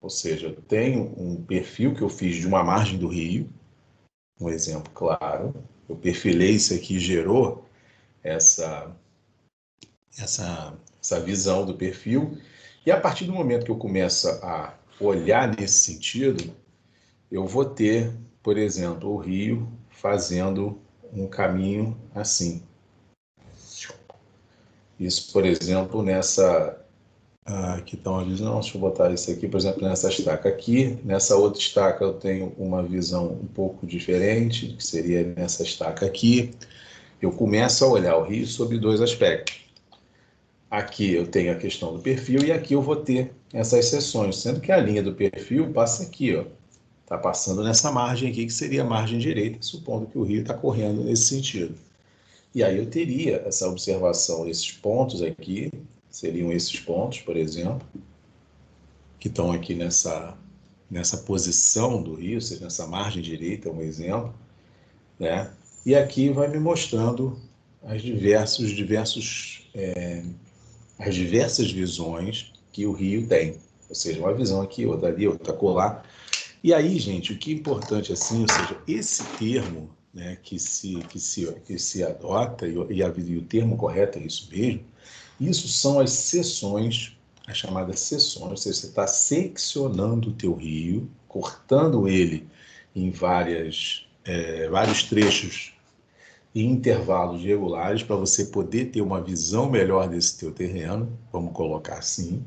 Ou seja, eu tenho um perfil que eu fiz de uma margem do rio, um exemplo claro. Eu perfilei isso aqui e gerou essa visão do perfil. E a partir do momento que eu começo a olhar nesse sentido, eu vou ter, por exemplo, o rio fazendo um caminho assim. Isso, por exemplo, nessa... aqui está uma visão, deixa eu botar isso aqui, por exemplo, nessa estaca aqui. Nessa outra estaca eu tenho uma visão um pouco diferente, que seria nessa estaca aqui. Eu começo a olhar o rio sob dois aspectos. Aqui eu tenho a questão do perfil e aqui eu vou ter essas seções, sendo que a linha do perfil passa aqui, ó. Está passando nessa margem aqui, que seria a margem direita, supondo que o rio está correndo nesse sentido. E aí eu teria essa observação, esses pontos aqui, seriam esses pontos, por exemplo, que estão aqui nessa posição do rio, ou seja, nessa margem direita, um exemplo, né? E aqui vai me mostrando as diversas visões que o rio tem. Ou seja, uma visão aqui, outra ali, outra colar. E aí, gente, o que é importante assim, ou seja, esse termo, né, que se adota, e o termo correto é isso mesmo, isso são as seções, as chamadas seções, ou seja, você está seccionando o teu rio, cortando ele em vários trechos e intervalos regulares para você poder ter uma visão melhor desse teu terreno, vamos colocar assim,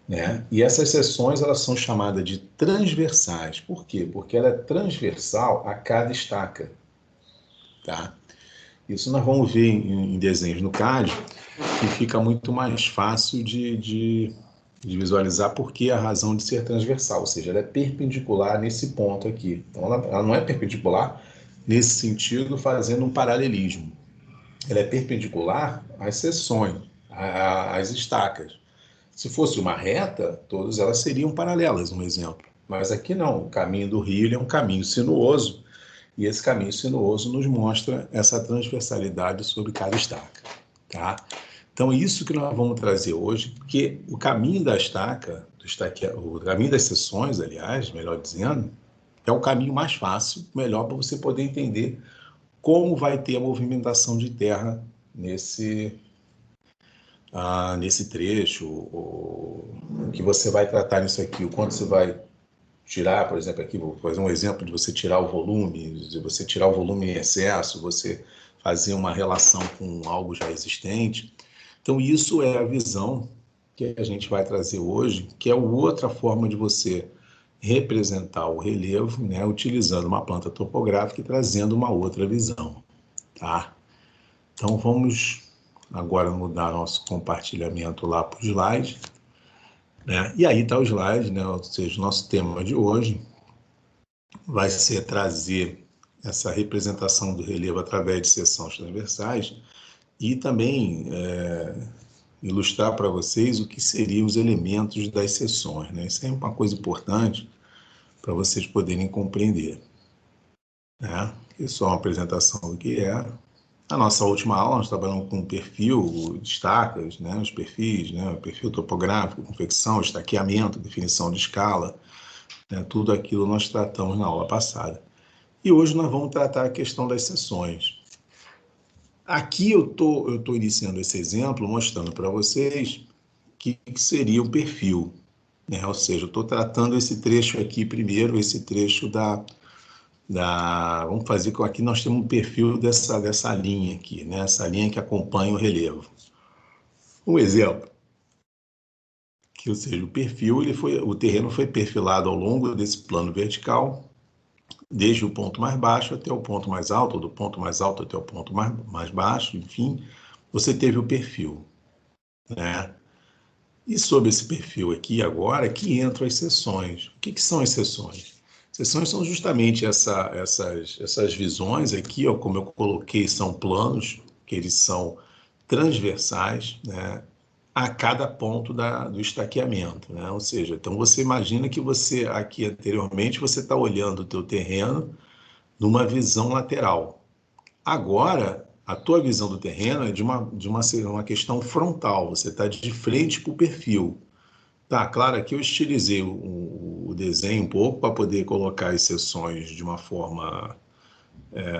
né? E essas seções elas são chamadas de transversais. Por quê? Porque ela é transversal a cada estaca, tá? Isso nós vamos ver em desenhos no CAD, que fica muito mais fácil de visualizar porque a razão de ser transversal, ou seja, ela é perpendicular nesse ponto aqui. Então, ela não é perpendicular nesse sentido, fazendo um paralelismo. Ela é perpendicular às seções, às estacas. Se fosse uma reta, todas elas seriam paralelas, um exemplo. Mas aqui não, o caminho do rio ele é um caminho sinuoso, e esse caminho sinuoso nos mostra essa transversalidade sobre cada estaca, tá? Então, isso que nós vamos trazer hoje, porque o caminho da estaca, o caminho das seções, aliás, melhor dizendo, é o caminho mais fácil, melhor para você poder entender como vai ter a movimentação de terra nesse trecho, o que você vai tratar nisso aqui, o quanto você vai tirar, por exemplo, aqui vou fazer um exemplo de você tirar o volume, de você tirar o volume em excesso, você fazer uma relação com algo já existente. Então, isso é a visão que a gente vai trazer hoje, que é outra forma de você representar o relevo, né, utilizando uma planta topográfica e trazendo uma outra visão, tá? Então, vamos agora mudar nosso compartilhamento lá para o slide, né? E aí está o slide, né? Ou seja, o nosso tema de hoje vai ser trazer essa representação do relevo através de seções transversais e também ilustrar para vocês o que seriam os elementos das seções, né? Isso é uma coisa importante para vocês poderem compreender, né? Isso é uma apresentação do que é. Na nossa última aula, nós trabalhamos com perfil, estacas, né, os perfis, né, perfil topográfico, confecção, estaqueamento, definição de escala, né, tudo aquilo nós tratamos na aula passada. E hoje nós vamos tratar a questão das seções. Aqui eu tô iniciando esse exemplo mostrando para vocês o que seria o perfil, né, ou seja, eu estou tratando esse trecho aqui primeiro, esse trecho vamos fazer com aqui nós temos um perfil dessa linha aqui, né? Essa linha que acompanha o relevo. Um exemplo, que ou seja, o terreno foi perfilado ao longo desse plano vertical, desde o ponto mais baixo até o ponto mais alto, do ponto mais alto até o ponto mais baixo, enfim, você teve o perfil, né? E sobre esse perfil aqui agora que entram as seções. O que são as seções? Seções são justamente essas visões aqui, ó, como eu coloquei, são planos, que eles são transversais, né, a cada ponto do estaqueamento, né? Ou seja, então você imagina que você, aqui anteriormente, você está olhando o teu terreno numa visão lateral. Agora, a tua visão do terreno é de uma questão frontal, você está de frente para o perfil. Tá, claro, aqui eu estilizei o desenho um pouco para poder colocar as seções de uma forma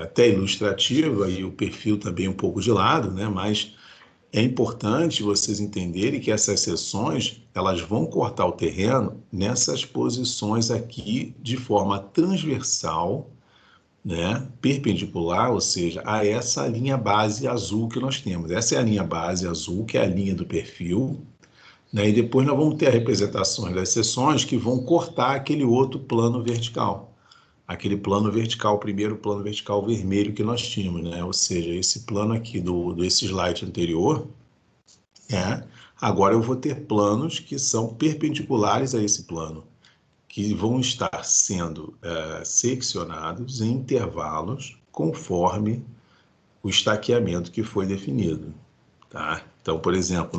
até ilustrativa e o perfil também um pouco de lado, né? Mas é importante vocês entenderem que essas seções, elas vão cortar o terreno nessas posições aqui de forma transversal, né, perpendicular, ou seja, a essa linha base azul que nós temos. Essa é a linha base azul, que é a linha do perfil, né, e depois nós vamos ter as representações das seções que vão cortar aquele outro plano vertical. Aquele plano vertical, o primeiro plano vertical vermelho que nós tínhamos, né? Ou seja, esse plano aqui desse slide anterior, agora eu vou ter planos que são perpendiculares a esse plano, que vão estar sendo seccionados em intervalos conforme o estaqueamento que foi definido, tá? Então, por exemplo,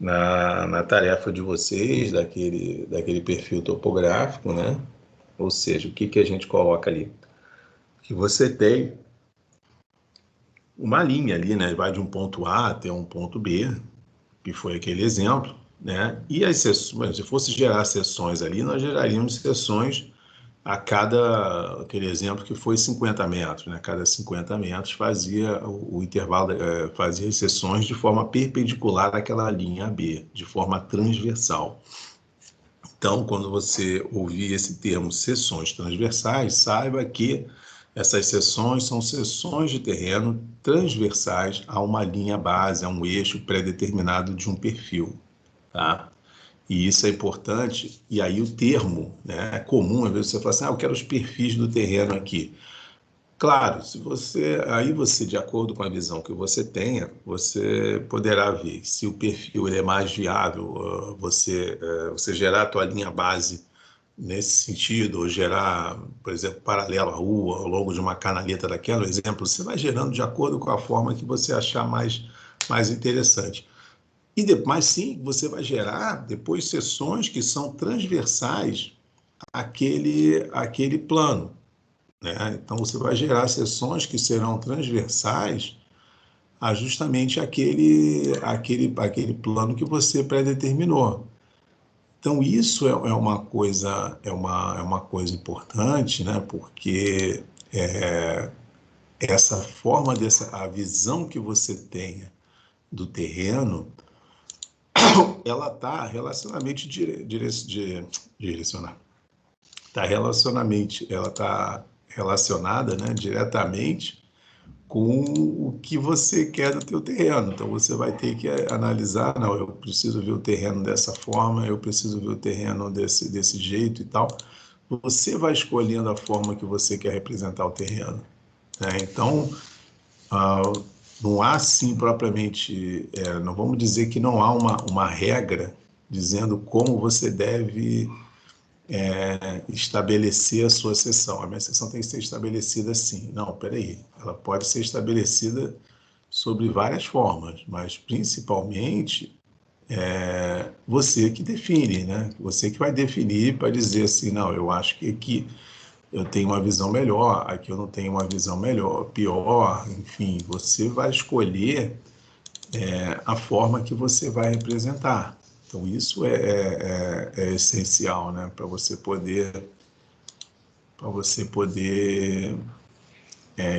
na tarefa de vocês, daquele perfil topográfico, né? Ou seja, o que a gente coloca ali? Que você tem uma linha ali, né? Vai de um ponto A até um ponto B, que foi aquele exemplo, né? E as seções, se fosse gerar seções ali, nós geraríamos seções a cada, aquele exemplo que foi 50 metros, né? Cada 50 metros fazia o intervalo, fazia as seções de forma perpendicular àquela linha AB, de forma transversal. Então, quando você ouvir esse termo seções transversais, saiba que essas seções são seções de terreno transversais a uma linha base, a um eixo pré-determinado de um perfil, tá? E isso é importante, e aí o termo, né, é comum, às vezes você fala assim, eu quero os perfis do terreno aqui. Claro, aí você, de acordo com a visão que você tenha, você poderá ver se o perfil ele é mais viável, você gerar a tua linha base nesse sentido, ou gerar, por exemplo, paralelo à rua, ao longo de uma canaleta daquela, exemplo, você vai gerando de acordo com a forma que você achar mais interessante. Mas sim, você vai gerar depois seções que são transversais àquele plano, né? Então, você vai gerar seções que serão transversais a justamente aquele plano que você predeterminou. Então, isso é uma coisa, é uma coisa importante, né? Porque essa forma, a visão que você tenha do terreno, ela está relacionamente direcionada. Ela está relacionada, né, diretamente com o que você quer do teu terreno. Então, você vai ter que analisar, não, eu preciso ver o terreno dessa forma, eu preciso ver o terreno desse jeito e tal. Você vai escolhendo a forma que você quer representar o terreno, né? Então, não há, sim, propriamente, não vamos dizer que não há uma regra dizendo como você deve estabelecer a sua sessão. A minha sessão tem que ser estabelecida assim. Não, peraí. Ela pode ser estabelecida sobre várias formas, mas principalmente você que define, né? Você que vai definir para dizer assim, não, eu acho que aqui eu tenho uma visão melhor, aqui eu não tenho uma visão melhor, pior, enfim, você vai escolher a forma que você vai representar. Então, isso é essencial, né? Para você poder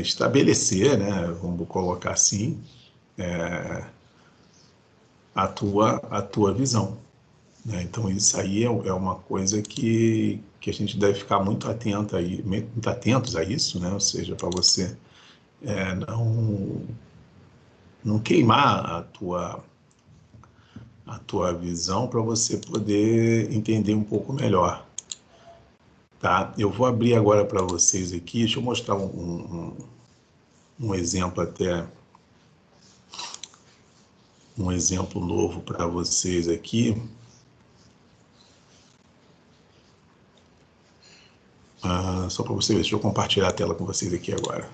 estabelecer, né? Vamos colocar assim, a tua visão, né? Então, isso aí é uma coisa que a gente deve ficar muito atento aí, muito atentos a isso, né? Ou seja, para você não queimar a tua visão, para você poder entender um pouco melhor, tá? Eu vou abrir agora para vocês aqui, deixa eu mostrar um exemplo até, um exemplo novo para vocês aqui. Só para você ver, deixa eu compartilhar a tela com vocês aqui agora.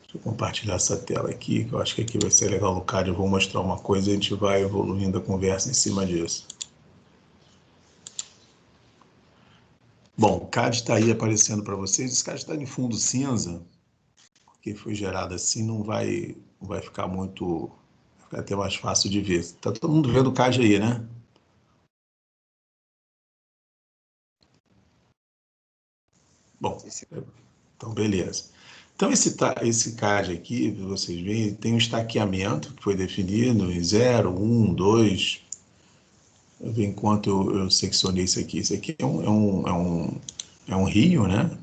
Deixa eu compartilhar essa tela aqui, que eu acho que aqui vai ser legal no CAD. Eu vou mostrar uma coisa e a gente vai evoluindo a conversa em cima disso. Bom, o CAD está aí aparecendo para vocês. Esse CAD está em fundo cinza, porque foi gerado assim, não vai ficar muito, vai ficar até mais fácil de ver. Está todo mundo vendo o CAD aí, né? Bom, então beleza. Então esse CAD aqui, vocês veem, tem um estaqueamento que foi definido em 0, 1, 2. Eu ver enquanto eu seccionei isso aqui. Isso aqui é um rio, né?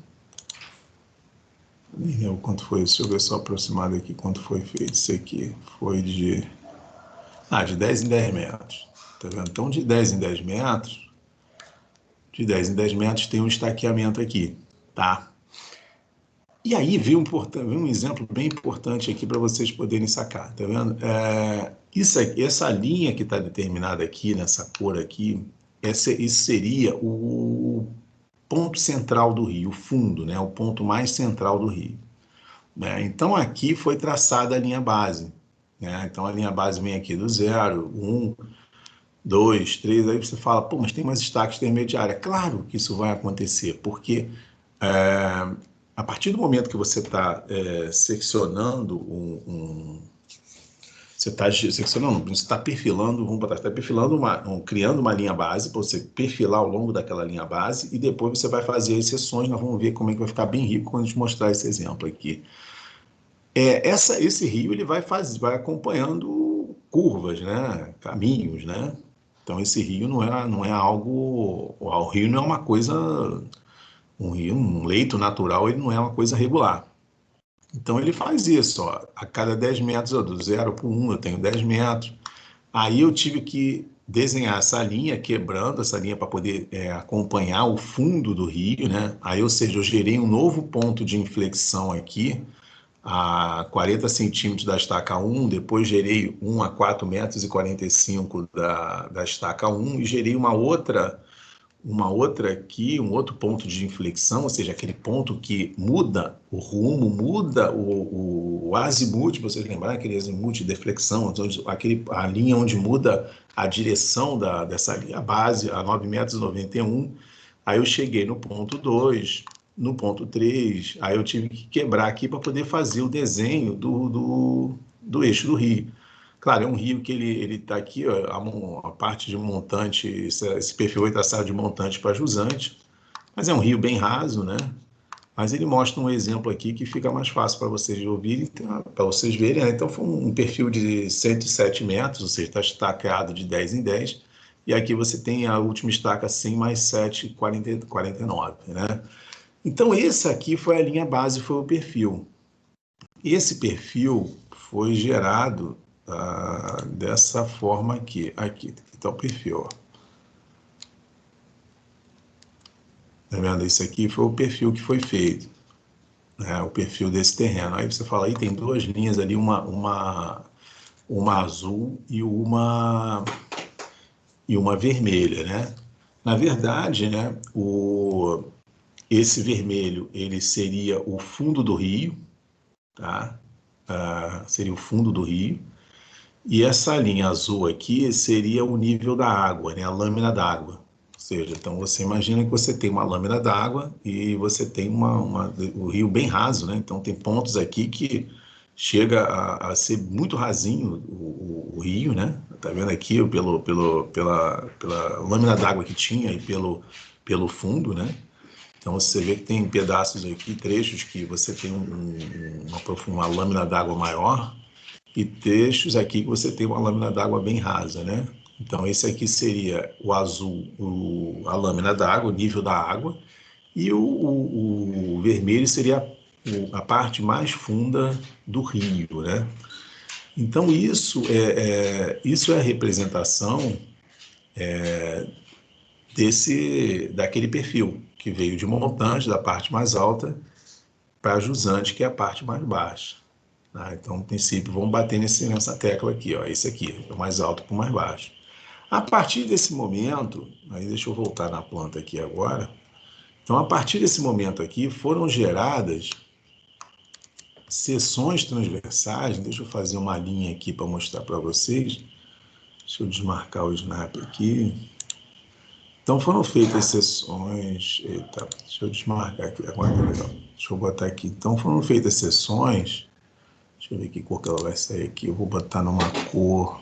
Quanto foi? Deixa eu ver só aproximado aqui quanto foi feito isso aqui. Foi de 10 em 10 metros. Tá vendo? Então, de 10 em 10 metros, tem um estaqueamento aqui, tá? E aí veio um exemplo bem importante aqui para vocês poderem sacar, tá vendo? Essa linha que está determinada aqui, nessa cor aqui, isso seria o ponto central do rio, o fundo, né? O ponto mais central do rio. Né? Então aqui foi traçada a linha base. Né? Então a linha base vem aqui do 0, 1, 2, 3, aí você fala, pô, mas tem mais estaques intermediários. Claro que isso vai acontecer, porque a partir do momento que você está seccionando você está seccionando, você está perfilando, está perfilando criando uma linha base para você perfilar ao longo daquela linha base e depois você vai fazer exceções. Nós vamos ver como é que vai ficar bem rico quando a gente mostrar esse exemplo aqui. Esse rio ele vai acompanhando curvas, né? Caminhos, né? Então esse rio não é algo, o rio não é uma coisa, um leito natural, ele não é uma coisa regular. Então ele faz isso, ó, a cada 10 metros, ó, do 0 para o 1 eu tenho 10 metros. Aí eu tive que desenhar essa linha, quebrando essa linha para poder acompanhar o fundo do rio, né? Aí, ou seja, eu gerei um novo ponto de inflexão aqui, a 40 centímetros da estaca 1, depois gerei 1 a 4 metros e 45 da estaca 1 e gerei uma outra aqui, um outro ponto de inflexão, ou seja, aquele ponto que muda o rumo, muda o azimuth, vocês lembraram aquele azimuth de deflexão, a linha onde muda a direção dessa linha base, a 9,91 metros. Aí eu cheguei no ponto 2, no ponto 3, aí eu tive que quebrar aqui para poder fazer o desenho do eixo do rio. Claro, é um rio que ele está aqui, ó, a parte de montante, esse perfil foi traçado de montante para jusante, mas é um rio bem raso, né? Mas ele mostra um exemplo aqui que fica mais fácil para vocês ouvirem, para vocês verem, né? Então foi um perfil de 107 metros, ou seja, está estacado de 10 em 10, e aqui você tem a última estaca 100 mais 7, 49, né? Então esse aqui foi a linha base, foi o perfil. Esse perfil foi gerado dessa forma aqui. Aqui está o perfil. Ó. Tá vendo? Esse aqui foi o perfil que foi feito. Né? O perfil desse terreno. Aí você fala, aí tem duas linhas ali, uma azul e uma vermelha, né? Na verdade, né, esse vermelho ele seria o fundo do rio, tá? Seria o fundo do rio. E essa linha azul aqui seria o nível da água, né? A lâmina d'água. Ou seja, então você imagina que você tem uma lâmina d'água e você tem o rio bem raso, né? Então tem pontos aqui que chega a ser muito rasinho o rio, né? Tá vendo aqui pela lâmina d'água que tinha e pelo fundo, né? Então você vê que tem pedaços aqui, trechos que você tem uma lâmina d'água maior e trechos aqui que você tem uma lâmina d'água bem rasa, né? Então esse aqui seria o azul, a lâmina d'água, o nível da água, e o vermelho seria a parte mais funda do rio, né? Então isso é a representação daquele perfil que veio de montante da parte mais alta para jusante, que é a parte mais baixa. Então, no princípio, vamos bater nessa tecla aqui, ó, esse aqui, o mais alto para o mais baixo. A partir desse momento, aí deixa eu voltar na planta aqui agora. Então, a partir desse momento aqui, foram geradas seções transversais. Deixa eu fazer uma linha aqui para mostrar para vocês. Deixa eu desmarcar o snap aqui. Então, foram feitas seções. Eita, deixa eu desmarcar aqui agora. Legal. Deixa eu botar aqui. Então, foram feitas seções. Deixa eu ver que cor que ela vai sair aqui. Eu vou botar numa cor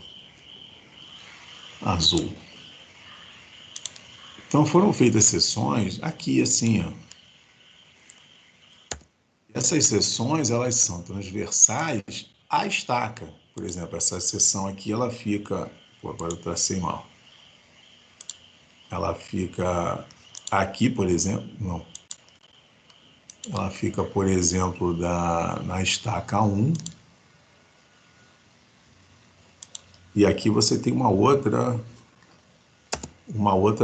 azul. Então foram feitas sessões aqui assim, ó. essas seções, elas são transversais à estaca. Por exemplo, essa seção aqui, ela fica... Pô, agora eu tracei mal. Ela fica aqui, por exemplo... Não. Ela fica, por exemplo, na estaca 1. E aqui você tem uma outra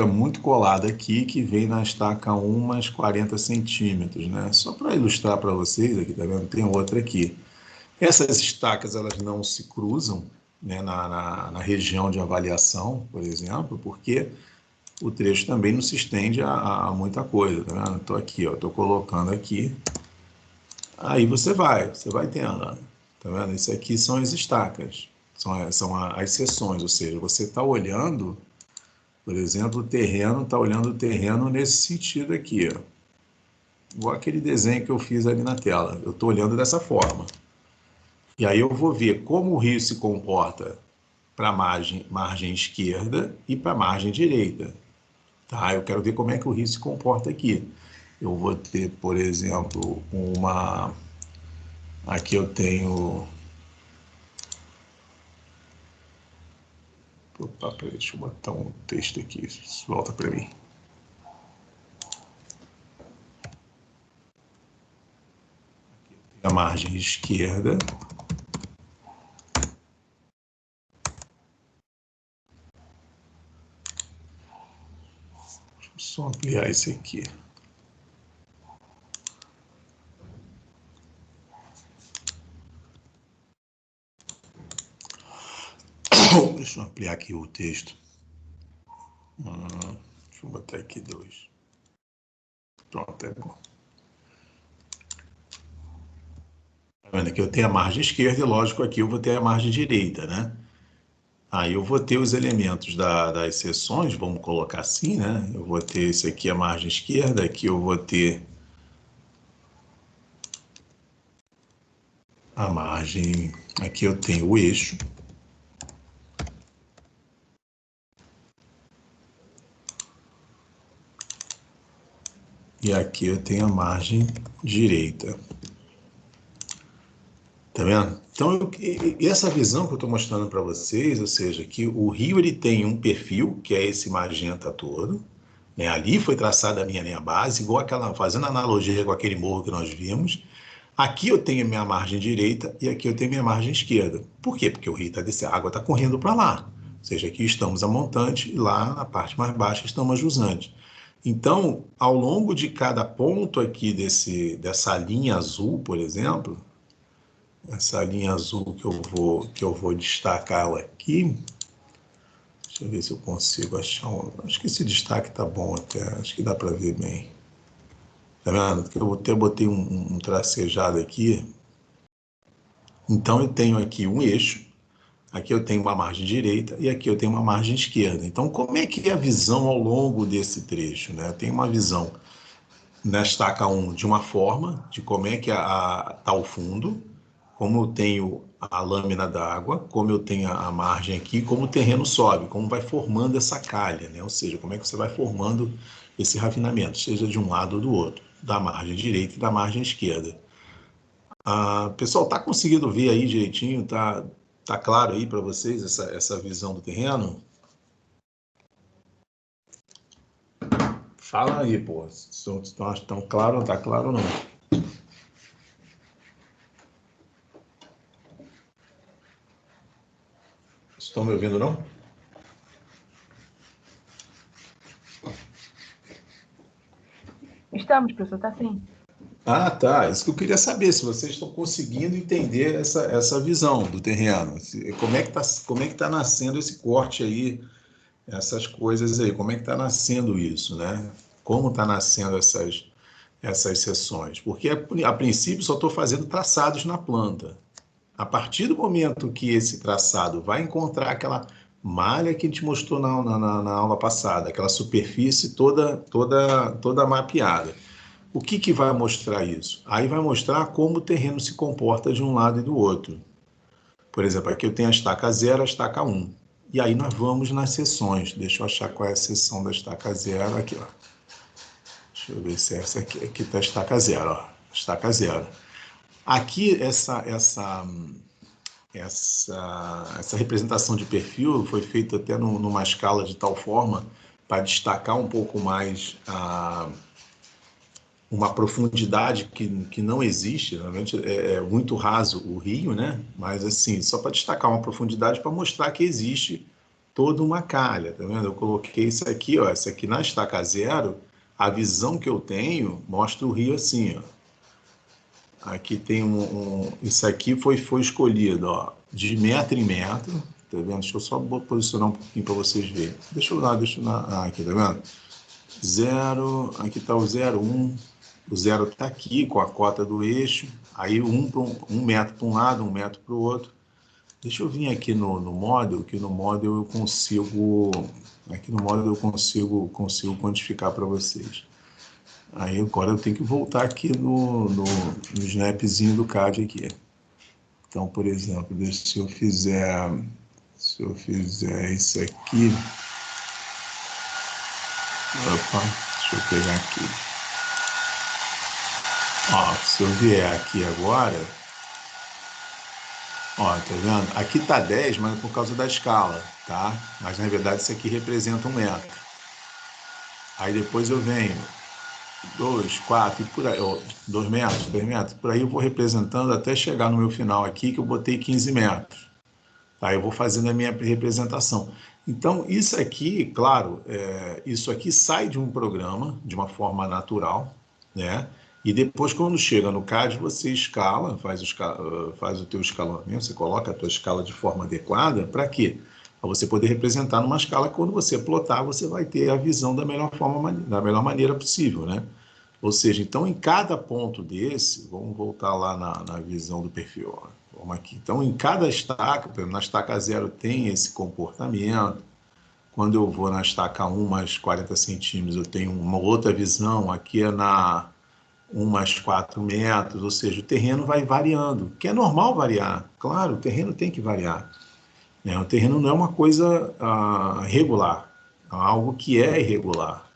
muito colada aqui, que vem na estaca 1 mais 40 centímetros, né? Só para ilustrar para vocês, aqui, tá vendo? Tem outra aqui. Essas estacas, elas não se cruzam, né, na região de avaliação, por exemplo, porque o trecho também não se estende a muita coisa, tá vendo? Estou aqui, ó, estou colocando aqui. Aí você vai tendo, ó, tá vendo? Isso aqui são as estacas, são as seções, ou seja, você está olhando, por exemplo, o terreno, está olhando o terreno nesse sentido aqui, ó. Igual aquele desenho que eu fiz ali na tela. Eu estou olhando dessa forma. E aí eu vou ver como o rio se comporta para a margem esquerda e para a margem direita. Tá? Eu quero ver como é que o rio se comporta aqui. Eu vou ter, por exemplo, uma... Aqui eu tenho... Opa, peraí, deixa eu botar um texto aqui. Volta para mim. A margem esquerda. Deixa eu só ampliar esse aqui. Deixa eu ampliar aqui o texto. Deixa eu botar aqui 2. Pronto, é bom. Tá vendo? Aqui eu tenho a margem esquerda e, lógico, aqui eu vou ter a margem direita, né? Aí eu vou ter os elementos das seções, vamos colocar assim, né? Eu vou ter esse aqui a margem esquerda, aqui eu vou ter a margem, aqui eu tenho o eixo. E aqui eu tenho a margem direita. Tá vendo? Então, essa visão que eu estou mostrando para vocês, ou seja, que o rio ele tem um perfil, que é esse magenta todo, né? Ali foi traçada a minha linha base, igual aquela, fazendo analogia com aquele morro que nós vimos. Aqui eu tenho a minha margem direita e aqui eu tenho a minha margem esquerda. Por quê? Porque o rio está descendo, a água está correndo para lá. Ou seja, aqui estamos a montante e lá na parte mais baixa estamos a jusante. Então, ao longo de cada ponto aqui dessa linha azul, por exemplo, essa linha azul que eu vou destacar ela aqui, deixa eu ver se eu consigo achar acho que esse destaque tá bom até, acho que dá para ver bem. Tá vendo? Eu até botei um tracejado aqui. Então, eu tenho aqui um eixo, aqui eu tenho uma margem direita e aqui eu tenho uma margem esquerda. Então, como é que é a visão ao longo desse trecho, né? Eu tenho uma visão na estaca 1 de uma forma, de como é que está o fundo, como eu tenho a lâmina d'água, como eu tenho a margem aqui, como o terreno sobe, como vai formando essa calha, né? Ou seja, como é que você vai formando esse rafinamento, seja de um lado ou do outro, da margem direita e da margem esquerda. Pessoal, tá conseguindo ver aí direitinho? Tá claro aí para vocês essa visão do terreno? Fala aí, pô. Se estão claro, não tá claro ou não? Estão me ouvindo, não? Estamos, professor, tá sim. Ah, tá. Isso que eu queria saber, se vocês estão conseguindo entender essa visão do terreno. Como é que tá nascendo esse corte aí, essas coisas aí, como é que está nascendo isso, né? Como está nascendo essas seções? Porque a princípio só estou fazendo traçados na planta. A partir do momento que esse traçado vai encontrar aquela malha que a gente mostrou na aula passada, aquela superfície toda mapeada. O que vai mostrar isso? Aí vai mostrar como o terreno se comporta de um lado e do outro. Por exemplo, aqui eu tenho a estaca 0, a estaca 1. E aí nós vamos nas seções. Deixa eu achar qual é a seção da estaca 0. Aqui, ó. Deixa eu ver se é essa aqui. Aqui está a estaca 0, ó. Estaca 0. Aqui, essa representação de perfil foi feita até numa escala de tal forma para destacar um pouco mais uma profundidade que não existe. Realmente é muito raso o rio, né? Mas assim, só para destacar uma profundidade para mostrar que existe toda uma calha, tá vendo? Eu coloquei isso aqui, ó, essa aqui na estaca zero, a visão que eu tenho mostra o rio assim, ó. Aqui tem isso aqui foi escolhido, ó, de metro em metro, tá vendo? Deixa eu só posicionar um pouquinho para vocês verem. Deixa eu aqui, tá vendo? Zero, aqui está o 0, 1. O zero está aqui com a cota do eixo. Aí um metro para um lado, 1 metro para o outro. Deixa eu vir aqui no model, que no model eu consigo. Aqui no model eu consigo quantificar para vocês. Aí agora eu tenho que voltar aqui no snapzinho do CAD aqui. Então, por exemplo, se eu fizer isso aqui. Opa, deixa eu pegar aqui. Ó, se eu vier aqui agora, ó, tá vendo? Aqui tá 10, mas é por causa da escala, tá? Mas na verdade isso aqui representa 1 metro. Aí depois eu venho 2, 4 e por aí, ó, 2 metros, 3 metros, por aí eu vou representando até chegar no meu final aqui, que eu botei 15 metros. Aí eu vou fazendo a minha representação. Então, isso aqui, claro, isso aqui sai de um programa de uma forma natural, né? E depois, quando chega no CAD, você escala, faz o teu escalonamento, você coloca a tua escala de forma adequada, para quê? Para você poder representar numa escala que quando você plotar, você vai ter a visão da melhor forma, da melhor maneira possível, né? Ou seja, então, em cada ponto desse, vamos voltar lá na visão do perfil, ó. Vamos aqui. Então, em cada estaca, por exemplo, na estaca 0 tem esse comportamento. Quando eu vou na estaca 1 mais 40 centímetros, eu tenho uma outra visão. Aqui é na 1 mais 4 metros, ou seja, o terreno vai variando, que é normal variar. Claro, o terreno tem que variar, né? O terreno não é uma coisa regular, é algo que é irregular,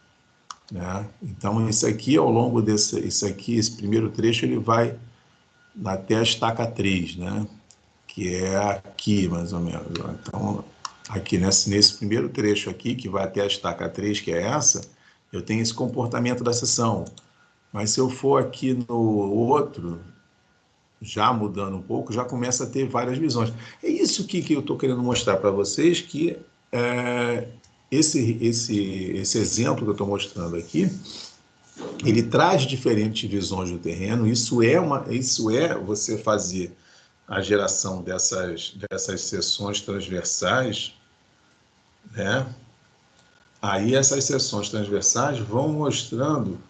né? Então, isso aqui, ao longo esse primeiro trecho, ele vai até a estaca 3, né? Que é aqui, mais ou menos. Então, aqui nesse primeiro trecho aqui, que vai até a estaca 3, que é essa, eu tenho esse comportamento da seção. Mas se eu for aqui no outro, já mudando um pouco, já começa a ter várias visões. É isso que eu estou querendo mostrar para vocês, que esse exemplo que eu estou mostrando aqui, ele traz diferentes visões do terreno. Isso é você fazer a geração dessas seções transversais, né? Aí essas seções transversais vão mostrando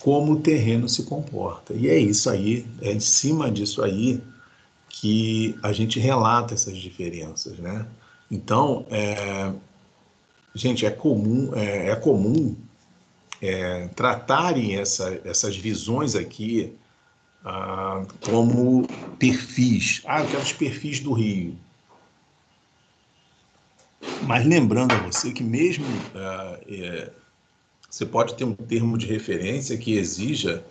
como o terreno se comporta. E é isso aí, é em cima disso aí que a gente relata essas diferenças, né? Então, gente, é comum tratarem essas visões aqui como perfis. Eu quero os perfis do rio. Mas lembrando a você que mesmo você pode ter um termo de referência que exija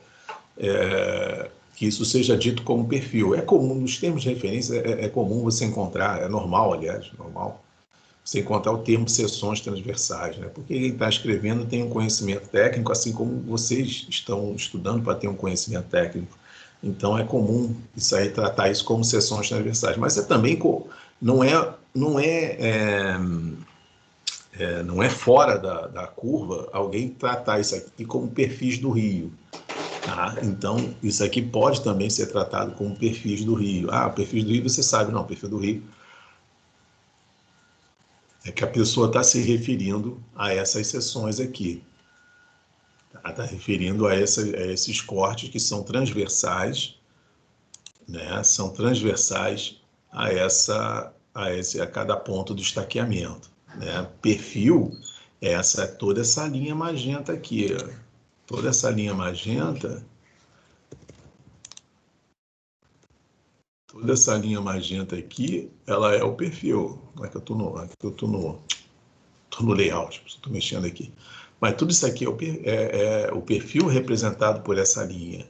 que isso seja dito como perfil. É comum, nos termos de referência, é comum você encontrar, é normal, aliás, normal, você encontrar o termo seções transversais, né? Porque quem está escrevendo tem um conhecimento técnico, assim como vocês estão estudando para ter um conhecimento técnico. Então é comum isso aí, tratar isso como seções transversais. Mas é também não é fora da curva alguém tratar isso aqui como perfis do rio. Tá? Então, isso aqui pode também ser tratado como perfis do rio. Perfis do rio, você sabe, não, perfil do rio é que a pessoa está se referindo a essas seções aqui. Está referindo a esses cortes que são transversais, né? São transversais a cada ponto do estaqueamento, né? Perfil é toda essa linha magenta aqui, ó. Toda essa linha magenta, aqui, ela é o perfil. Como é que eu estou no layout? Estou mexendo aqui. Mas tudo isso aqui é o perfil representado por essa linha.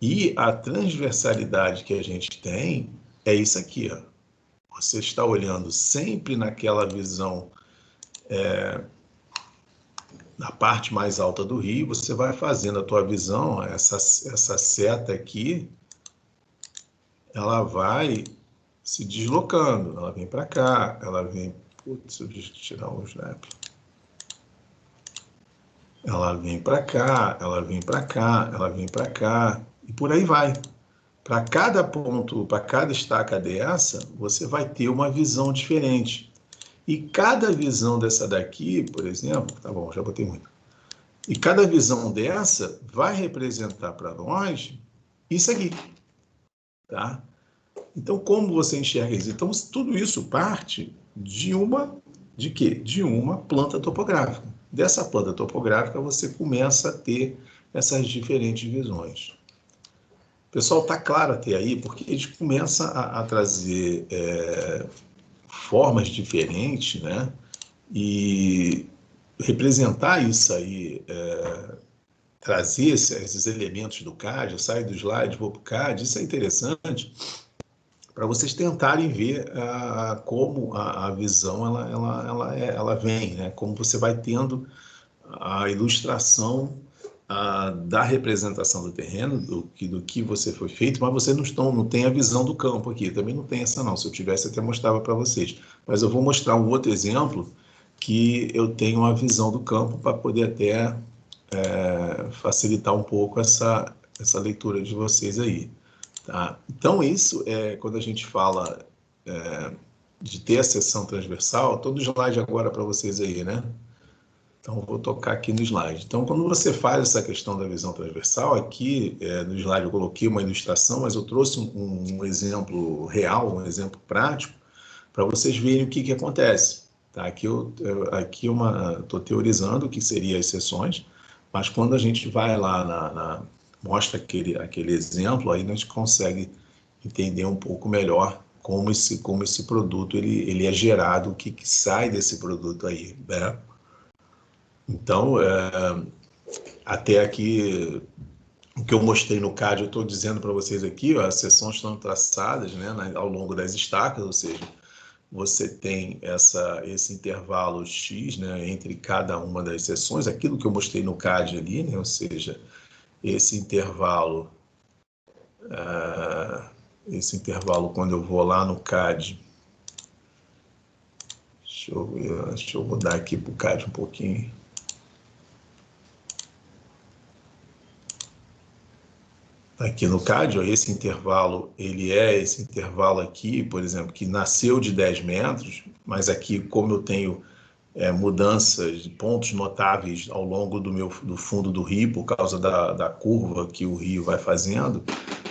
E a transversalidade que a gente tem é isso aqui, ó. Você está olhando sempre naquela visão na parte mais alta do rio, você vai fazendo a tua visão, essa seta aqui, ela vai se deslocando, ela vem para cá, ela vem... Putz, deixa eu tirar o snap. Ela vem para cá, ela vem para cá, ela vem para cá, e por aí vai. Para cada ponto, para cada estaca dessa, você vai ter uma visão diferente. E cada visão dessa daqui, por exemplo, tá bom, já botei muito. E cada visão dessa vai representar para nós isso aqui, tá? Então, como você enxerga isso? Então, tudo isso parte de quê? De uma planta topográfica. Dessa planta topográfica, você começa a ter essas diferentes visões. Pessoal, tá claro até aí, porque a gente começa a trazer formas diferentes, né? E representar isso aí, trazer esses elementos do CAD, eu saio do slide, vou para o CAD, isso é interessante para vocês tentarem ver como a visão ela vem, né? Como você vai tendo a ilustração da representação do terreno, do que você foi feito, mas você não tem a visão do campo aqui, também não tem essa não, se eu tivesse até mostrava para vocês, mas eu vou mostrar um outro exemplo que eu tenho a visão do campo para poder até facilitar um pouco essa leitura de vocês aí. Tá? Então, isso é quando a gente fala de ter a seção transversal, todo slide agora para vocês aí, né? Então, vou tocar aqui no slide. Então, quando você faz essa questão da visão transversal, aqui no slide eu coloquei uma ilustração, mas eu trouxe um exemplo real, um exemplo prático, para vocês verem o que acontece. Tá? Aqui eu estou teorizando o que seriam as seções, mas quando a gente vai lá mostra aquele exemplo, aí a gente consegue entender um pouco melhor como esse produto ele é gerado, o que sai desse produto aí, né? Então, até aqui, o que eu mostrei no CAD, eu estou dizendo para vocês aqui, ó, as seções estão traçadas, né, ao longo das estacas, ou seja, você tem esse intervalo X, né, entre cada uma das seções, aquilo que eu mostrei no CAD ali, né, ou seja, esse intervalo quando eu vou lá no CAD, deixa eu mudar aqui para o CAD um pouquinho. Aqui no CAD, ó, esse intervalo, ele é esse intervalo aqui, por exemplo, que nasceu de 10 metros, mas aqui, como eu tenho mudanças, pontos notáveis ao longo do fundo do rio, por causa da curva que o rio vai fazendo,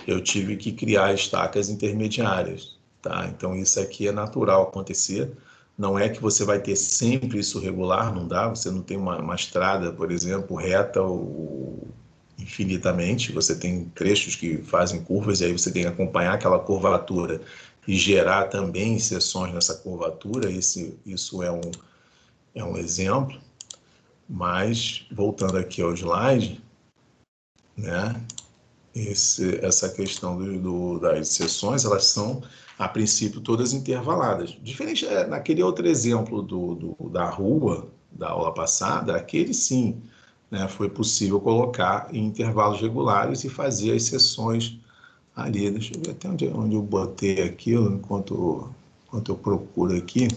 eu tive que criar estacas intermediárias, tá? Então, isso aqui é natural acontecer. Não é que você vai ter sempre isso regular, não dá. Você não tem uma estrada, por exemplo, reta ou infinitamente. Você tem trechos que fazem curvas e aí você tem que acompanhar aquela curvatura e gerar também seções nessa curvatura. Isso é um exemplo. Mas, voltando aqui ao slide, né? Essa questão das sessões, elas são, a princípio, todas intervaladas. Diferente naquele outro exemplo da rua, da aula passada, aquele sim, né, foi possível colocar em intervalos regulares e fazer as sessões ali. Deixa eu ver até onde eu botei aqui, enquanto eu procuro aqui.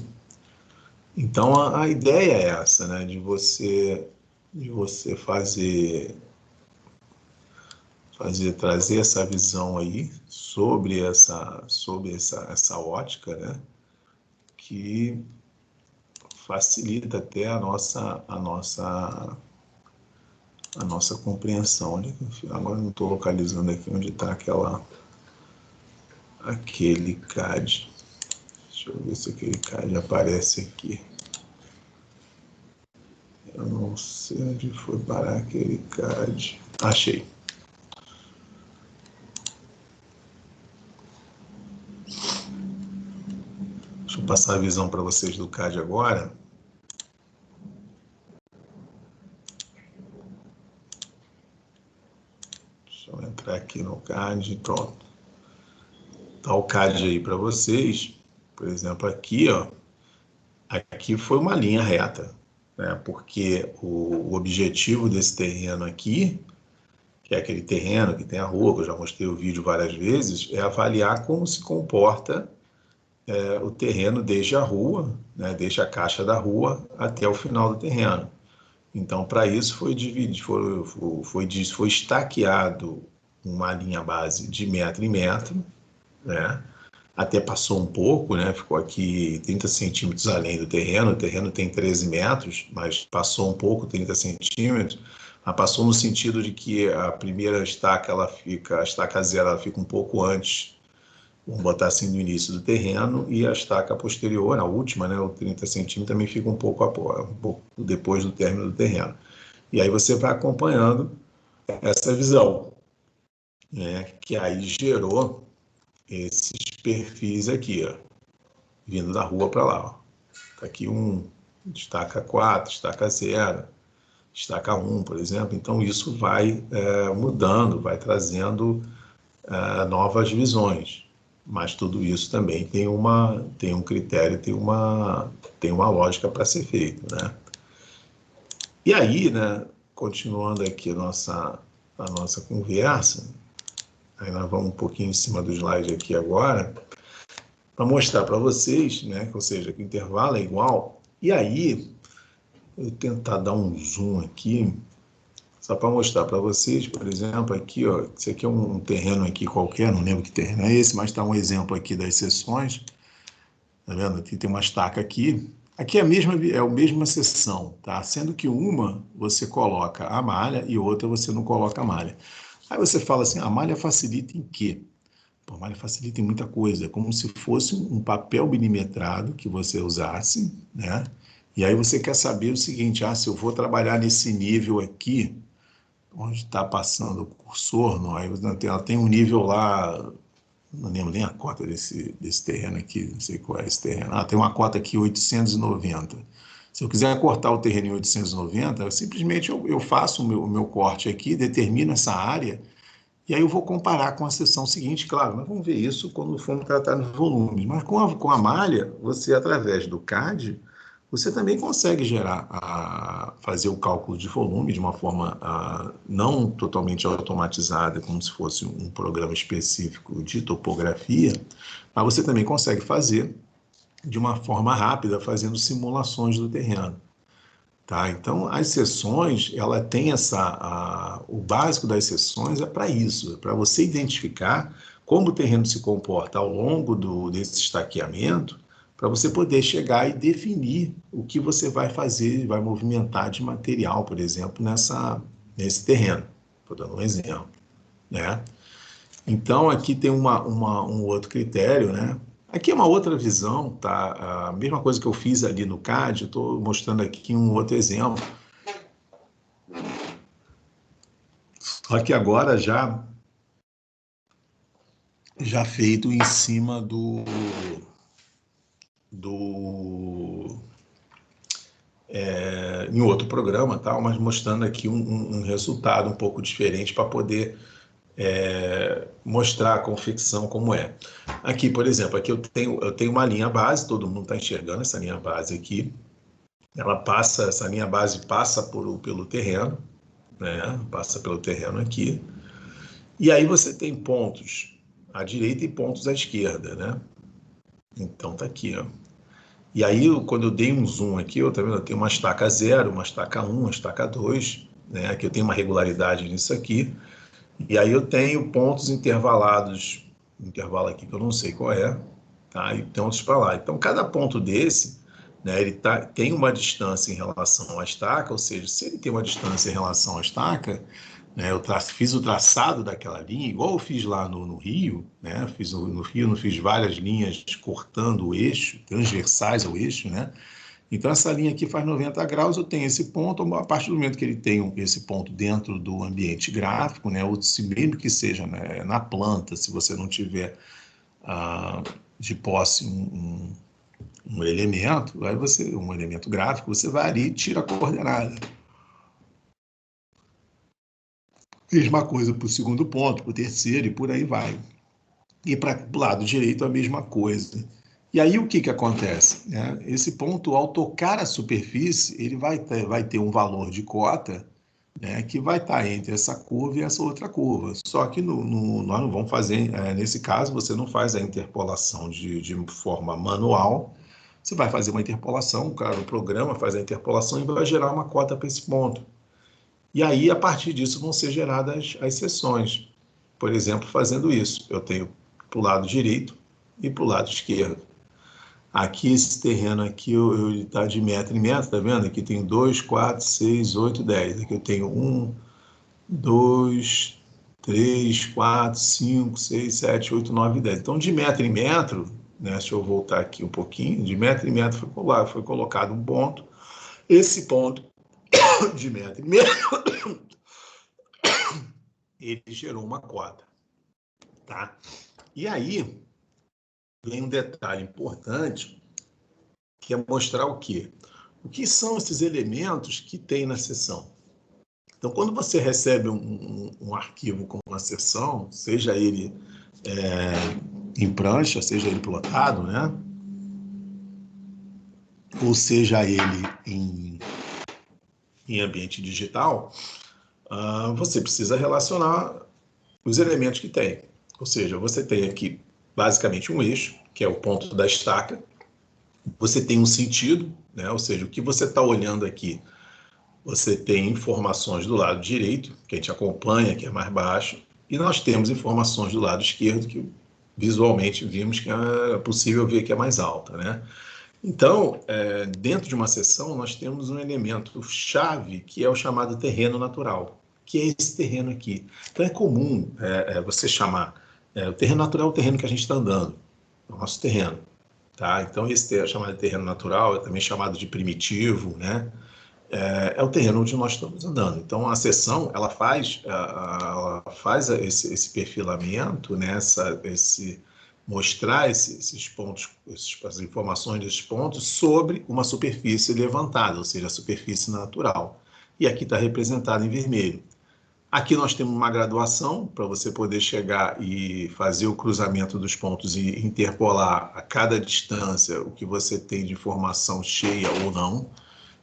Então, a ideia é essa, né, de você trazer essa visão aí sobre essa ótica, né, que facilita até a nossa compreensão. Agora não estou localizando aqui onde está aquele CAD. Deixa eu ver se aquele CAD aparece aqui. Eu não sei onde foi parar aquele CAD. Achei. Deixa eu passar a visão para vocês do CAD agora. entrar aqui no CAD, pronto. Tá o CAD aí para vocês. Por exemplo, aqui, ó, aqui foi uma linha reta, né? Porque o objetivo desse terreno aqui, que é aquele terreno que tem a rua, que eu já mostrei o vídeo várias vezes, é avaliar como se comporta o terreno desde a rua, né, desde a caixa da rua até o final do terreno. Então, para isso foi dividido, foi estaqueado uma linha base de metro em metro, né? Até passou um pouco, né? Ficou aqui 30 centímetros além do terreno. O terreno tem 13 metros, mas passou um pouco, 30 centímetros. Mas passou no sentido de que a primeira estaca, a estaca zero, ela fica um pouco antes, vamos botar assim, no início do terreno, e a estaca posterior, a última, né, o 30 centímetros, também fica um pouco depois do término do terreno. E aí você vai acompanhando essa visão, né, que aí gerou esses perfis aqui, ó, vindo da rua para lá. Tá aqui estaca 4, estaca 0, estaca 1, por exemplo. Então isso vai mudando, vai trazendo novas visões. Mas tudo isso também tem um critério, tem uma lógica para ser feito, né? E aí, né, continuando aqui a nossa conversa, aí nós vamos um pouquinho em cima do slide aqui agora, para mostrar para vocês, né, ou seja, que o intervalo é igual. E aí, eu vou tentar dar um zoom aqui, só para mostrar para vocês, por exemplo, aqui, ó, esse aqui é um terreno aqui qualquer, não lembro que terreno é esse, mas está um exemplo aqui das seções. Tá vendo? Aqui tem uma estaca aqui. Aqui é a mesma seção, tá? Sendo que uma você coloca a malha e outra você não coloca a malha. Aí você fala assim, a malha facilita em quê? Pô, a malha facilita em muita coisa, é como se fosse um papel milimetrado que você usasse, né? E aí você quer saber o seguinte, se eu vou trabalhar nesse nível aqui, onde está passando o cursor, não, aí ela tem um nível lá, não lembro nem a cota desse terreno aqui, não sei qual é esse terreno. Tem uma cota aqui, 890. Se eu quiser cortar o terreno em 890, simplesmente eu faço o meu corte aqui, determino essa área, e aí eu vou comparar com a seção seguinte, claro, nós vamos ver isso quando formos tratar nos volumes, mas com a malha, você, através do CAD, você também consegue fazer o cálculo de volume de uma forma não totalmente automatizada, como se fosse um programa específico de topografia, mas você também consegue fazer de uma forma rápida, fazendo simulações do terreno. Tá? Então, as seções, ela tem o básico das seções é para isso, é para você identificar como o terreno se comporta ao longo desse estaqueamento, para você poder chegar e definir o que você vai fazer, vai movimentar de material, por exemplo, nesse terreno. Estou dando um exemplo, né? Então, aqui tem um outro critério, né? Aqui é uma outra visão, tá? A mesma coisa que eu fiz ali no CAD, eu estou mostrando aqui um outro exemplo. Só que agora já feito em cima em outro programa, tal, mas mostrando aqui um resultado um pouco diferente para poder mostrar a confecção como é. Aqui, por exemplo, aqui eu tenho uma linha base, todo mundo está enxergando essa linha base aqui. Essa linha base passa pelo terreno, né? Passa pelo terreno aqui. E aí você tem pontos à direita e pontos à esquerda, né? Então tá aqui, ó. E aí, quando eu dei um zoom aqui, tá vendo? Eu tenho uma estaca 0, uma estaca 1, uma estaca 2, né? Aqui eu tenho uma regularidade nisso aqui. E aí eu tenho pontos intervalados, intervalo aqui que eu não sei qual é, tá? E tem outros para lá. Então, cada ponto desse, né, ele tem uma distância em relação à estaca, ou seja, se ele tem uma distância em relação à estaca, né, eu fiz o traçado daquela linha, igual eu fiz lá no Rio, né? No Rio, eu fiz várias linhas cortando o eixo, transversais ao eixo, né? Então, essa linha aqui faz 90 graus, eu tenho esse ponto, a partir do momento que ele tem esse ponto dentro do ambiente gráfico, né, ou se mesmo que seja, né, na planta, se você não tiver de posse um elemento, um elemento gráfico, você vai ali e tira a coordenada. Mesma coisa para o segundo ponto, para o terceiro e por aí vai. E para o lado direito a mesma coisa. E aí o que acontece? Né? Esse ponto, ao tocar a superfície, ele vai ter um valor de cota, né, que vai estar entre essa curva e essa outra curva. Só que nós não vamos fazer, nesse caso, você não faz a interpolação de forma manual, você vai fazer uma interpolação, o cara do programa faz a interpolação e vai gerar uma cota para esse ponto. E aí, a partir disso, vão ser geradas as seções. Por exemplo, fazendo isso, eu tenho para o lado direito e para o lado esquerdo. Aqui, esse terreno aqui, está de metro em metro, tá vendo? Aqui tem 2, 4, 6, 8, 10. Aqui eu tenho 1, 2, 3, 4, 5, 6, 7, 8, 9, 10. Então, de metro em metro, né, deixa eu voltar aqui um pouquinho, de metro em metro foi colocado um ponto. Esse ponto de metro em metro, ele gerou uma cota, tá? E aí, vem um detalhe importante, que é mostrar o quê? O que são esses elementos que tem na seção? Então, quando você recebe um arquivo com uma seção, seja ele em prancha, seja ele plotado, né? Ou seja ele em ambiente digital, você precisa relacionar os elementos que tem. Ou seja, você tem aqui basicamente um eixo, que é o ponto da estaca. Você tem um sentido, né? Ou seja, o que você está olhando aqui, você tem informações do lado direito, que a gente acompanha, que é mais baixo, e nós temos informações do lado esquerdo, que visualmente vimos que é possível ver que é mais alta, né? Então, dentro de uma seção, nós temos um elemento chave, que é o chamado terreno natural, que é esse terreno aqui. Então, é comum você chamar... o terreno natural é o terreno que a gente está andando, é o nosso terreno. Tá? Então, esse é chamado de terreno natural, é também chamado de primitivo, né? É o terreno onde nós estamos andando. Então, a seção, ela faz esse perfilamento, né? Mostrar esses pontos, as informações desses pontos sobre uma superfície levantada, ou seja, a superfície natural. E aqui está representado em vermelho. Aqui nós temos uma graduação para você poder chegar e fazer o cruzamento dos pontos e interpolar a cada distância o que você tem de informação cheia ou não.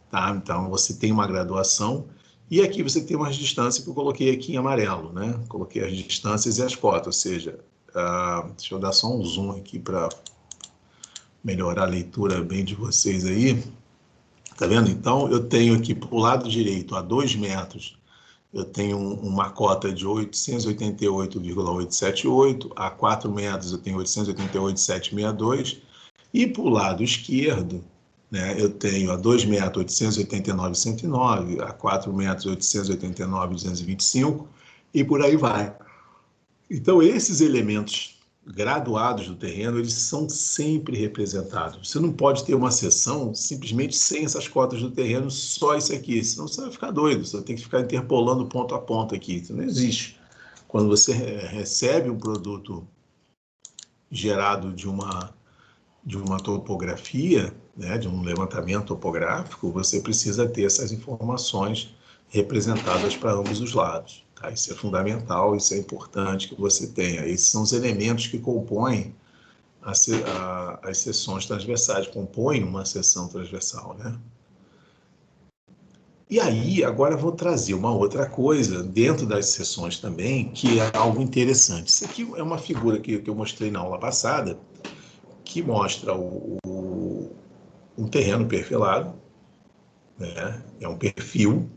Tá? Então, você tem uma graduação. E aqui você tem umas distâncias que eu coloquei aqui em amarelo, né? Coloquei as distâncias e as cotas, ou seja, deixa eu dar só um zoom aqui para melhorar a leitura bem de vocês aí. Tá vendo? Então, eu tenho aqui para o lado direito, a 2 metros, eu tenho uma cota de 888,878, a 4 metros eu tenho 888,762, e para o lado esquerdo, né, eu tenho a 2 metros 889,109, a 4 metros 889,225, e por aí vai. Então, esses elementos graduados do terreno, eles são sempre representados. Você não pode ter uma seção simplesmente sem essas cotas do terreno, só isso aqui, senão você vai ficar doido, você tem que ficar interpolando ponto a ponto aqui, isso não existe. Quando você recebe um produto gerado de uma topografia, né, de um levantamento topográfico, você precisa ter essas informações representadas para ambos os lados. Tá? Isso é fundamental, isso é importante que você tenha. Esses são os elementos que compõem as seções transversais, compõem uma seção transversal, né? E aí, agora eu vou trazer uma outra coisa dentro das seções também, que é algo interessante. Isso aqui é uma figura que eu mostrei na aula passada, que mostra um terreno perfilado, né? É um perfil,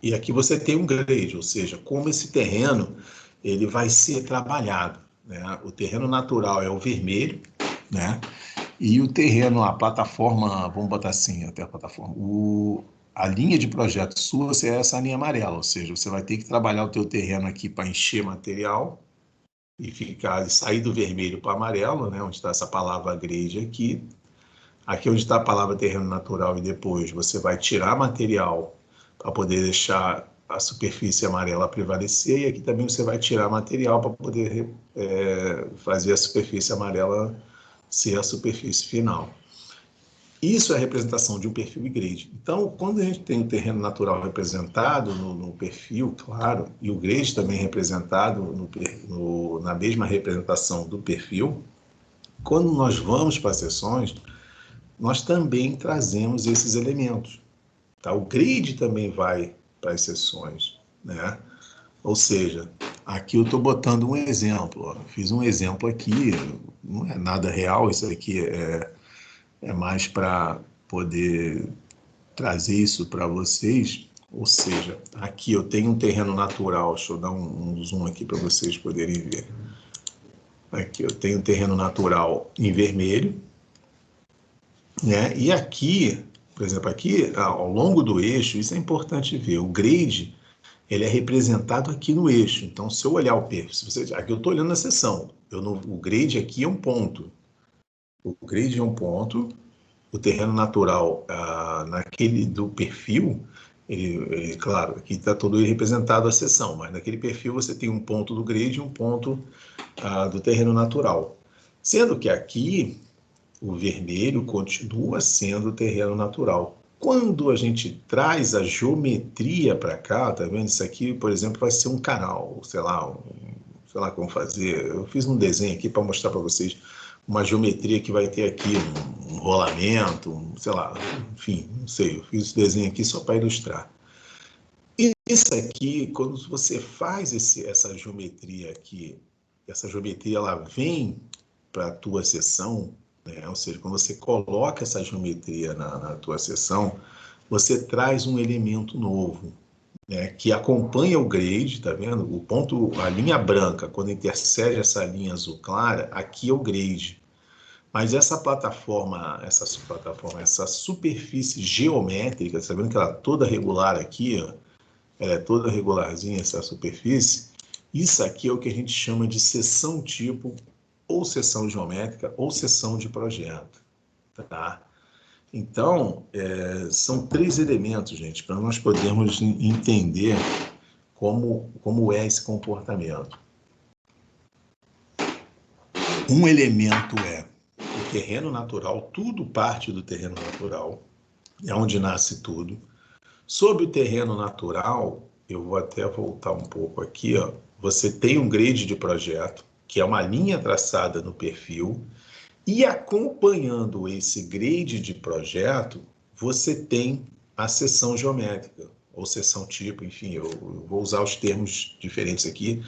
e aqui você tem um grade, ou seja, como esse terreno ele vai ser trabalhado, né? O terreno natural é o vermelho, né? E o terreno, a plataforma, vamos botar assim, até a plataforma, a linha de projeto sua é essa linha amarela, ou seja, você vai ter que trabalhar o teu terreno aqui para encher material e sair do vermelho para o amarelo, né? Onde está essa palavra grade aqui. Aqui onde está a palavra terreno natural e depois você vai tirar material para poder deixar a superfície amarela prevalecer, e aqui também você vai tirar material para poder fazer a superfície amarela ser a superfície final. Isso é a representação de um perfil e grade. Então, quando a gente tem o terreno natural representado no perfil, claro, e o grade também representado na mesma representação do perfil, quando nós vamos para as sessões, nós também trazemos esses elementos. Tá? O grade também vai para as sessões, né? Ou seja, aqui eu estou botando um exemplo. Ó. Fiz um exemplo aqui, não é nada real, isso aqui é mais para poder trazer isso para vocês. Ou seja, aqui eu tenho um terreno natural, deixa eu dar um zoom aqui para vocês poderem ver. Aqui eu tenho um terreno natural em vermelho, né? E aqui, por exemplo, aqui ao longo do eixo, isso é importante ver, o grade ele é representado aqui no eixo. Então, se eu olhar o perfil, aqui eu estou olhando na seção, o grade aqui é um ponto. O grade é um ponto, o terreno natural naquele do perfil, claro, aqui está todo representado a seção, mas naquele perfil você tem um ponto do grade e um ponto do terreno natural. Sendo que aqui o vermelho continua sendo o terreno natural. Quando a gente traz a geometria para cá, tá vendo? Isso aqui, por exemplo, vai ser um canal, sei lá como fazer. Eu fiz um desenho aqui para mostrar para vocês uma geometria que vai ter aqui um rolamento, sei lá, enfim, não sei. Eu fiz esse desenho aqui só para ilustrar. E isso aqui, quando você faz essa geometria aqui, essa geometria ela vem para a tua seção, né? Ou seja, quando você coloca essa geometria na tua seção, você traz um elemento novo, né? Que acompanha o grade, tá vendo? O ponto, a linha branca, quando intercede essa linha azul clara, aqui é o grade. Mas essa superfície geométrica, tá vendo que ela é toda regular aqui, ó? Ela é toda regularzinha essa superfície. Isso aqui é o que a gente chama de seção tipo, ou seção geométrica, ou seção de projeto. Tá? Então, são 3 elementos, gente, para nós podermos entender como é esse comportamento. Um elemento é o terreno natural, tudo parte do terreno natural, é onde nasce tudo. Sobre o terreno natural, eu vou até voltar um pouco aqui, ó. Você tem um grade de projeto, que é uma linha traçada no perfil, e acompanhando esse grade de projeto, você tem a seção geométrica, ou seção tipo, enfim, eu vou usar os termos diferentes aqui,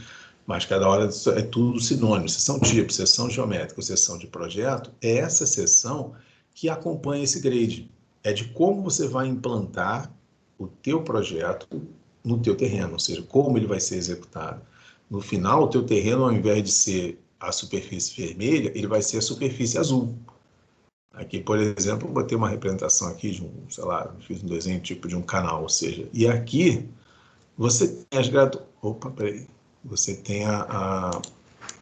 mas cada hora é tudo sinônimo. Seção tipo, seção geométrica, seção de projeto, é essa seção que acompanha esse grade. É de como você vai implantar o teu projeto no teu terreno, ou seja, como ele vai ser executado. No final, o teu terreno, ao invés de ser a superfície vermelha, ele vai ser a superfície azul. Aqui, por exemplo, eu botei uma representação aqui de sei lá, fiz um desenho tipo de um canal, ou seja, e aqui você tem Opa, peraí. Você tem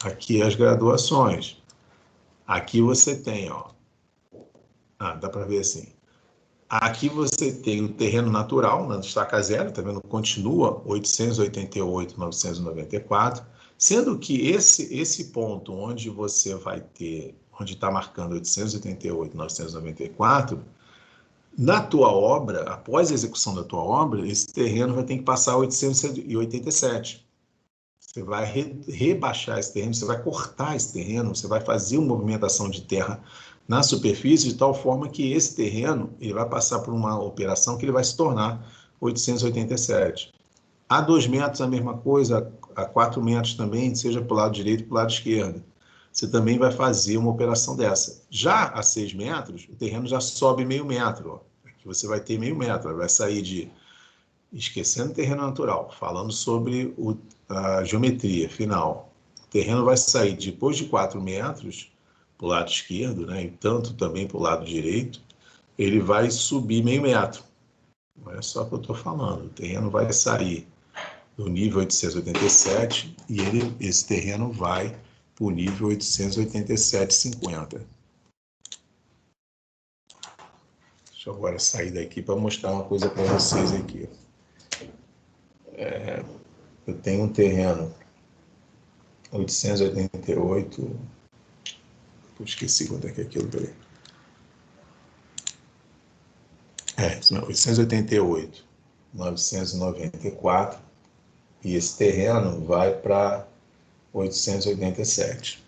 aqui as graduações. Aqui você tem, ó. Dá para ver assim. Aqui você tem o terreno natural, na estaca zero, tá vendo? Continua 888,994, sendo que esse ponto onde você vai ter, onde está marcando 888,994, na tua obra, após a execução da tua obra, esse terreno vai ter que passar 887. Você vai rebaixar esse terreno, você vai cortar esse terreno, você vai fazer uma movimentação de terra na superfície de tal forma que esse terreno ele vai passar por uma operação que ele vai se tornar 887. A 2 metros a mesma coisa, a 4 metros também, seja para o lado direito ou para o lado esquerdo. Você também vai fazer uma operação dessa. Já a 6 metros, o terreno já sobe meio metro. Ó. Aqui você vai ter meio metro, vai sair de esquecendo o terreno natural, falando sobre a geometria final. O terreno vai sair depois de 4 metros para o lado esquerdo, né, e tanto também para o lado direito, ele vai subir meio metro. Olha só o que eu estou falando. O terreno vai sair do nível 887 e esse terreno vai para o nível 887,50. Deixa eu agora sair daqui para mostrar uma coisa para vocês aqui. Eu tenho um terreno 888, esqueci quanto é que é aquilo, peraí. 888, 994, e esse terreno vai para 887,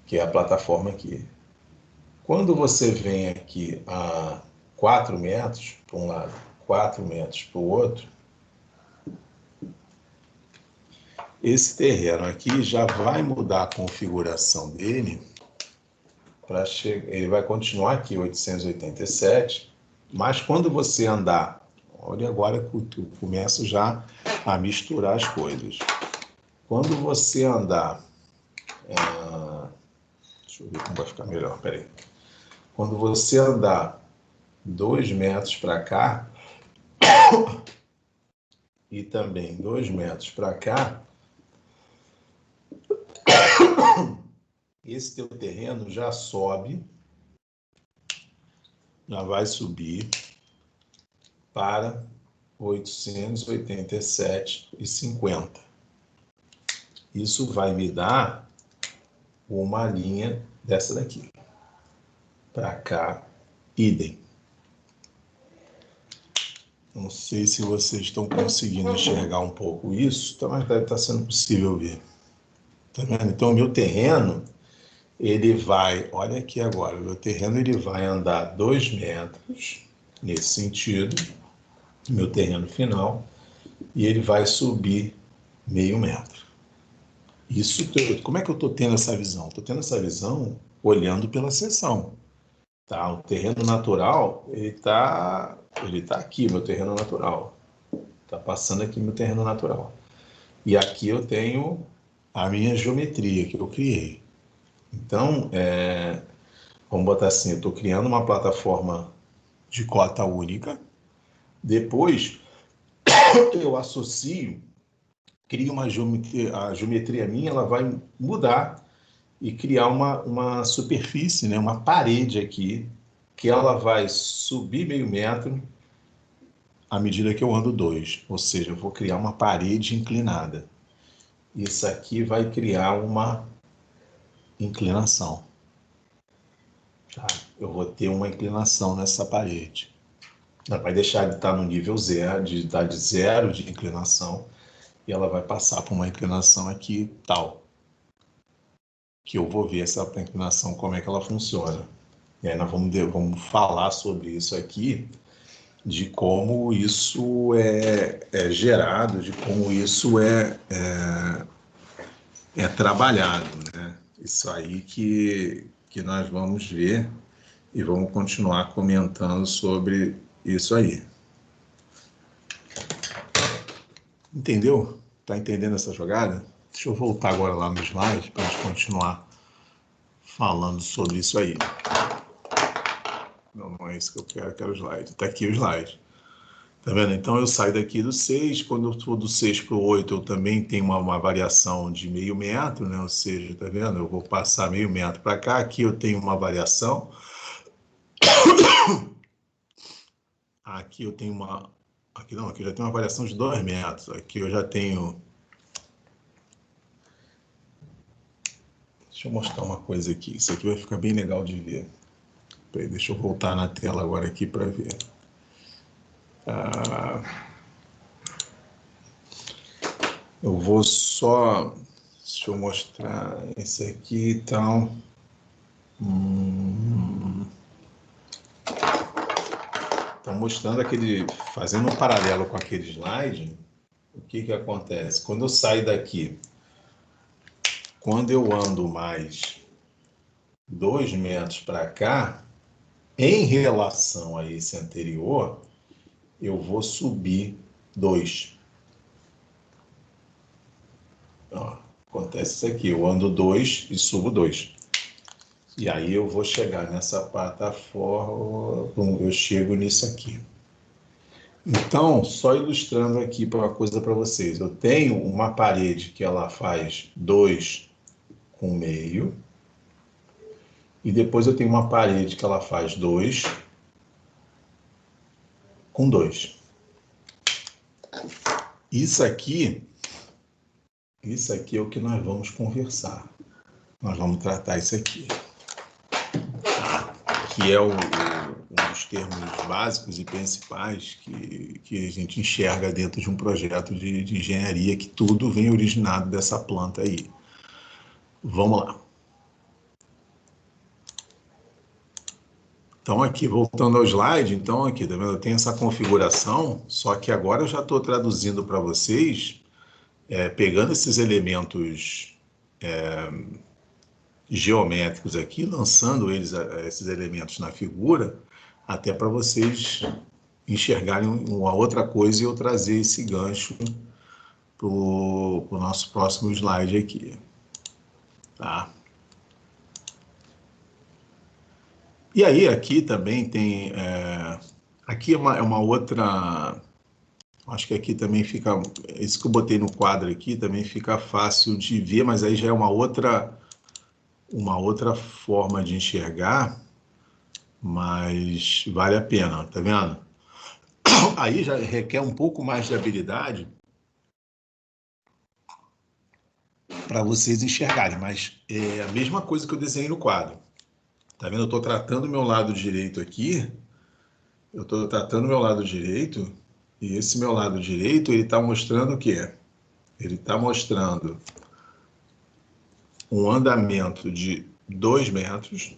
que é a plataforma aqui. Quando você vem aqui a 4 metros para um lado, 4 metros para o outro, esse terreno aqui já vai mudar a configuração dele para chegar. Ele vai continuar aqui 887, mas quando você andar, olha agora que eu começo já a misturar as coisas. Quando você andar, deixa eu ver como vai ficar melhor, peraí. Quando você andar 2 metros para cá e também 2 metros para cá, esse teu terreno já sobe, já vai subir para 887,50. Isso vai me dar uma linha dessa daqui. Para cá, idem. Não sei se vocês estão conseguindo enxergar um pouco isso, mas deve estar sendo possível ver. Tá vendo? Então, o meu terreno, ele vai, olha aqui agora, o meu terreno ele vai andar 2 metros, nesse sentido, meu terreno final, e ele vai subir meio metro. Isso, como é que eu estou tendo essa visão? Estou tendo essa visão olhando pela seção. Tá? O terreno natural, ele tá aqui, meu terreno natural. Está passando aqui meu terreno natural. E aqui eu tenho a minha geometria que eu criei. Então, vamos botar assim, eu estou criando uma plataforma de cota única. Depois, eu associo, crio uma geometria, a geometria minha, ela vai mudar e criar uma superfície, né, uma parede aqui, que ela vai subir meio metro à medida que eu ando 2. Ou seja, eu vou criar uma parede inclinada. Isso aqui vai criar uma inclinação. Tá? Eu vou ter uma inclinação nessa parede. Ela vai deixar de estar no nível zero, de estar de zero de inclinação, e ela vai passar por uma inclinação aqui tal. Que eu vou ver essa inclinação, como é que ela funciona. E aí nós vamos falar sobre isso aqui, de como isso é gerado, de como isso é trabalhado, né? Isso aí que nós vamos ver e vamos continuar comentando sobre isso aí. Entendeu? Tá entendendo essa jogada? Deixa eu voltar agora lá no slide para a gente continuar falando sobre isso aí. Não é isso que eu quero o slide. Está aqui o slide. Tá vendo? Então eu saio daqui do 6, quando eu for do 6 para o 8, eu também tenho uma variação de meio metro, né? Ou seja, tá vendo? Eu vou passar meio metro para cá, aqui eu tenho uma variação. Aqui eu tenho uma... Aqui não, aqui eu já tenho uma variação de 2 metros. Aqui eu já tenho... Deixa eu mostrar uma coisa aqui. Isso aqui vai ficar bem legal de ver. Peraí, deixa eu voltar na tela agora aqui para ver. Eu vou só... Deixa eu mostrar esse aqui e tal. Tá mostrando aquele... Fazendo um paralelo com aquele slide, o que acontece? Quando eu saio daqui, quando eu ando mais 2 metros para cá, em relação a esse anterior, eu vou subir 2. Acontece isso aqui, eu ando 2 e subo 2. E aí eu vou chegar nessa plataforma, eu chego nisso aqui. Então, só ilustrando aqui uma coisa para vocês. Eu tenho uma parede que ela faz 2 com meio. E depois eu tenho uma parede que ela faz 2 com 2. Isso aqui é o que nós vamos conversar. Nós vamos tratar isso aqui. Que é o um dos termos básicos e principais que a gente enxerga dentro de um projeto de engenharia, que tudo vem originado dessa planta aí. Vamos lá. Então, aqui, voltando ao slide, então, aqui, tá vendo? Eu tenho essa configuração, só que agora eu já estou traduzindo para vocês, pegando esses elementos geométricos aqui, lançando esses elementos na figura, até para vocês enxergarem uma outra coisa e eu trazer esse gancho para o nosso próximo slide aqui. Tá? E aí, aqui também tem... aqui é uma outra... Acho que aqui também fica... Isso que eu botei no quadro aqui também fica fácil de ver, mas aí já é uma outra forma de enxergar, mas vale a pena, tá vendo? Aí já requer um pouco mais de habilidade para vocês enxergarem, mas é a mesma coisa que eu desenhei no quadro. Tá vendo? Eu estou tratando o meu lado direito aqui, eu estou tratando o meu lado direito, e esse meu lado direito, ele está mostrando o quê? Ele está mostrando um andamento de 2 metros,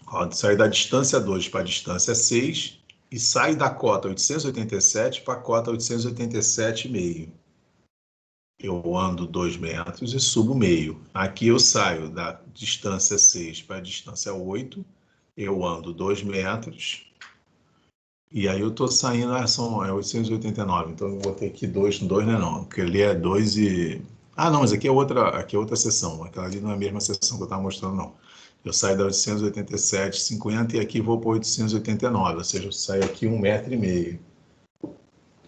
ó, sai da distância 2 para a distância 6, e sai da cota 887 para a cota 887,5. Eu ando 2 metros e subo meio. Aqui eu saio da distância 6 para a distância 8, eu ando 2 metros, e aí eu estou saindo, são 889, então eu botei aqui 2, 2 não é não, porque ali é 2 e... Ah, não, mas aqui é outra seção, aquela ali não é a mesma seção que eu estava mostrando, não. Eu saio da 887,50 e aqui vou para 889, ou seja, eu saio aqui 1,5 metro.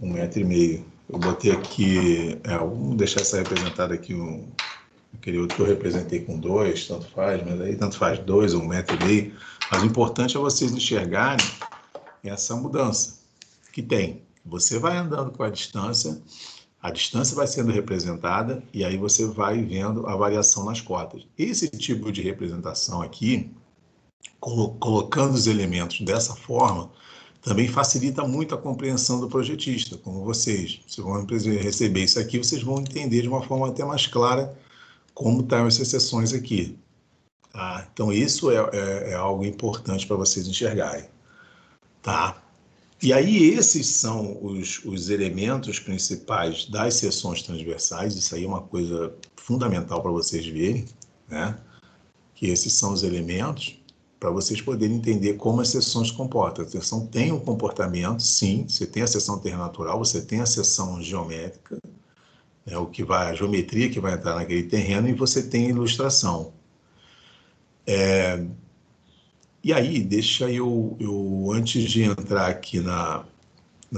1,5 metro. Eu botei aqui, vamos deixar essa representada aqui, aquele outro que eu representei com 2, tanto faz, mas aí tanto faz 2 ou 1,5 metro. Mas o importante é vocês enxergarem essa mudança que tem. Você vai andando com a distância vai sendo representada e aí você vai vendo a variação nas cotas. Esse tipo de representação aqui, colocando os elementos dessa forma, também facilita muito a compreensão do projetista, como vocês. Vocês vão receber isso aqui, vocês vão entender de uma forma até mais clara como estão essas seções aqui. Tá? Então, isso é algo importante para vocês enxergarem. Tá? E aí, esses são os elementos principais das seções transversais. Isso aí é uma coisa fundamental para vocês verem, né? Que esses são os elementos para vocês poderem entender como as seções se comportam. A seção tem um comportamento, sim, você tem a seção ternatural, você tem a seção geométrica, a geometria que vai entrar naquele terreno, e você tem a ilustração. E aí, deixa eu antes de entrar aqui na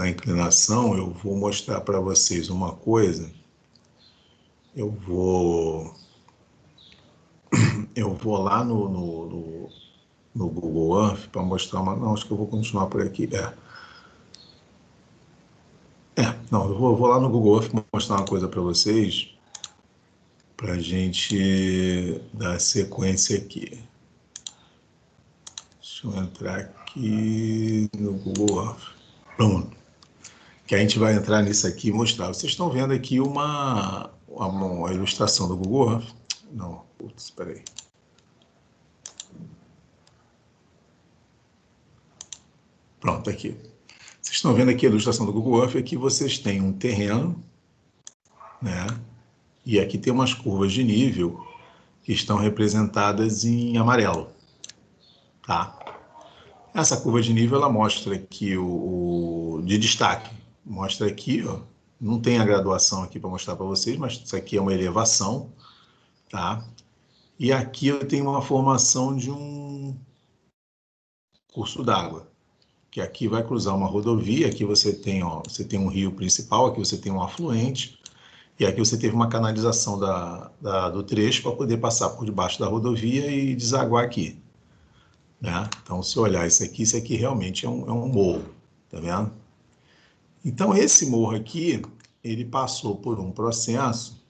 inclinação, eu vou mostrar para vocês uma coisa. Eu vou lá no Google Earth para mostrar uma... Não, acho que eu vou continuar por aqui. Não, eu vou lá no Google Earth mostrar uma coisa para vocês, para a gente dar sequência aqui. Deixa eu entrar aqui no Google Earth. Pronto. Que a gente vai entrar nisso aqui e mostrar. Vocês estão vendo aqui uma ilustração do Google Earth. Não, putz, espera aí. Pronto, aqui. Vocês estão vendo aqui a ilustração do Google Earth, aqui vocês têm um terreno, né? E aqui tem umas curvas de nível que estão representadas em amarelo, tá? Essa curva de nível, ela mostra aqui de destaque, mostra aqui, ó, não tem a graduação aqui para mostrar para vocês, mas isso aqui é uma elevação, tá? E aqui eu tenho uma formação de um curso d'água, que aqui vai cruzar uma rodovia, aqui você tem um rio principal, aqui você tem um afluente, e aqui você teve uma canalização do trecho para poder passar por debaixo da rodovia e desaguar aqui. Né? Então, se olhar isso aqui realmente é um morro, tá vendo? Então, esse morro aqui, ele passou por um processo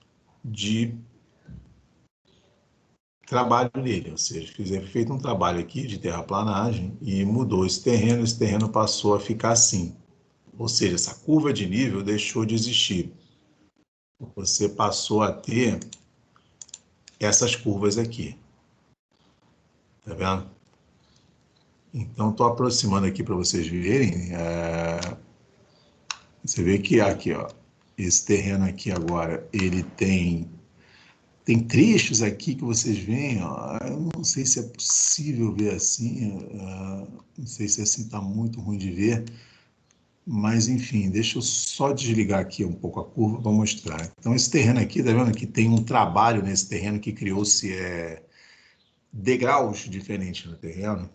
de trabalho nele, ou seja, fizeram feito um trabalho aqui de terraplanagem e mudou esse terreno passou a ficar assim. Ou seja, essa curva de nível deixou de existir. Você passou a ter essas curvas aqui. Tá vendo? Então, estou aproximando aqui para vocês verem. Você vê que aqui, ó, esse terreno aqui agora, ele tem trechos aqui que vocês veem, ó, eu não sei se é possível ver assim, não sei se assim está muito ruim de ver, mas enfim, deixa eu só desligar aqui um pouco a curva para mostrar. Então, esse terreno aqui, tá vendo que tem um trabalho nesse terreno que criou-se degraus diferentes no terreno,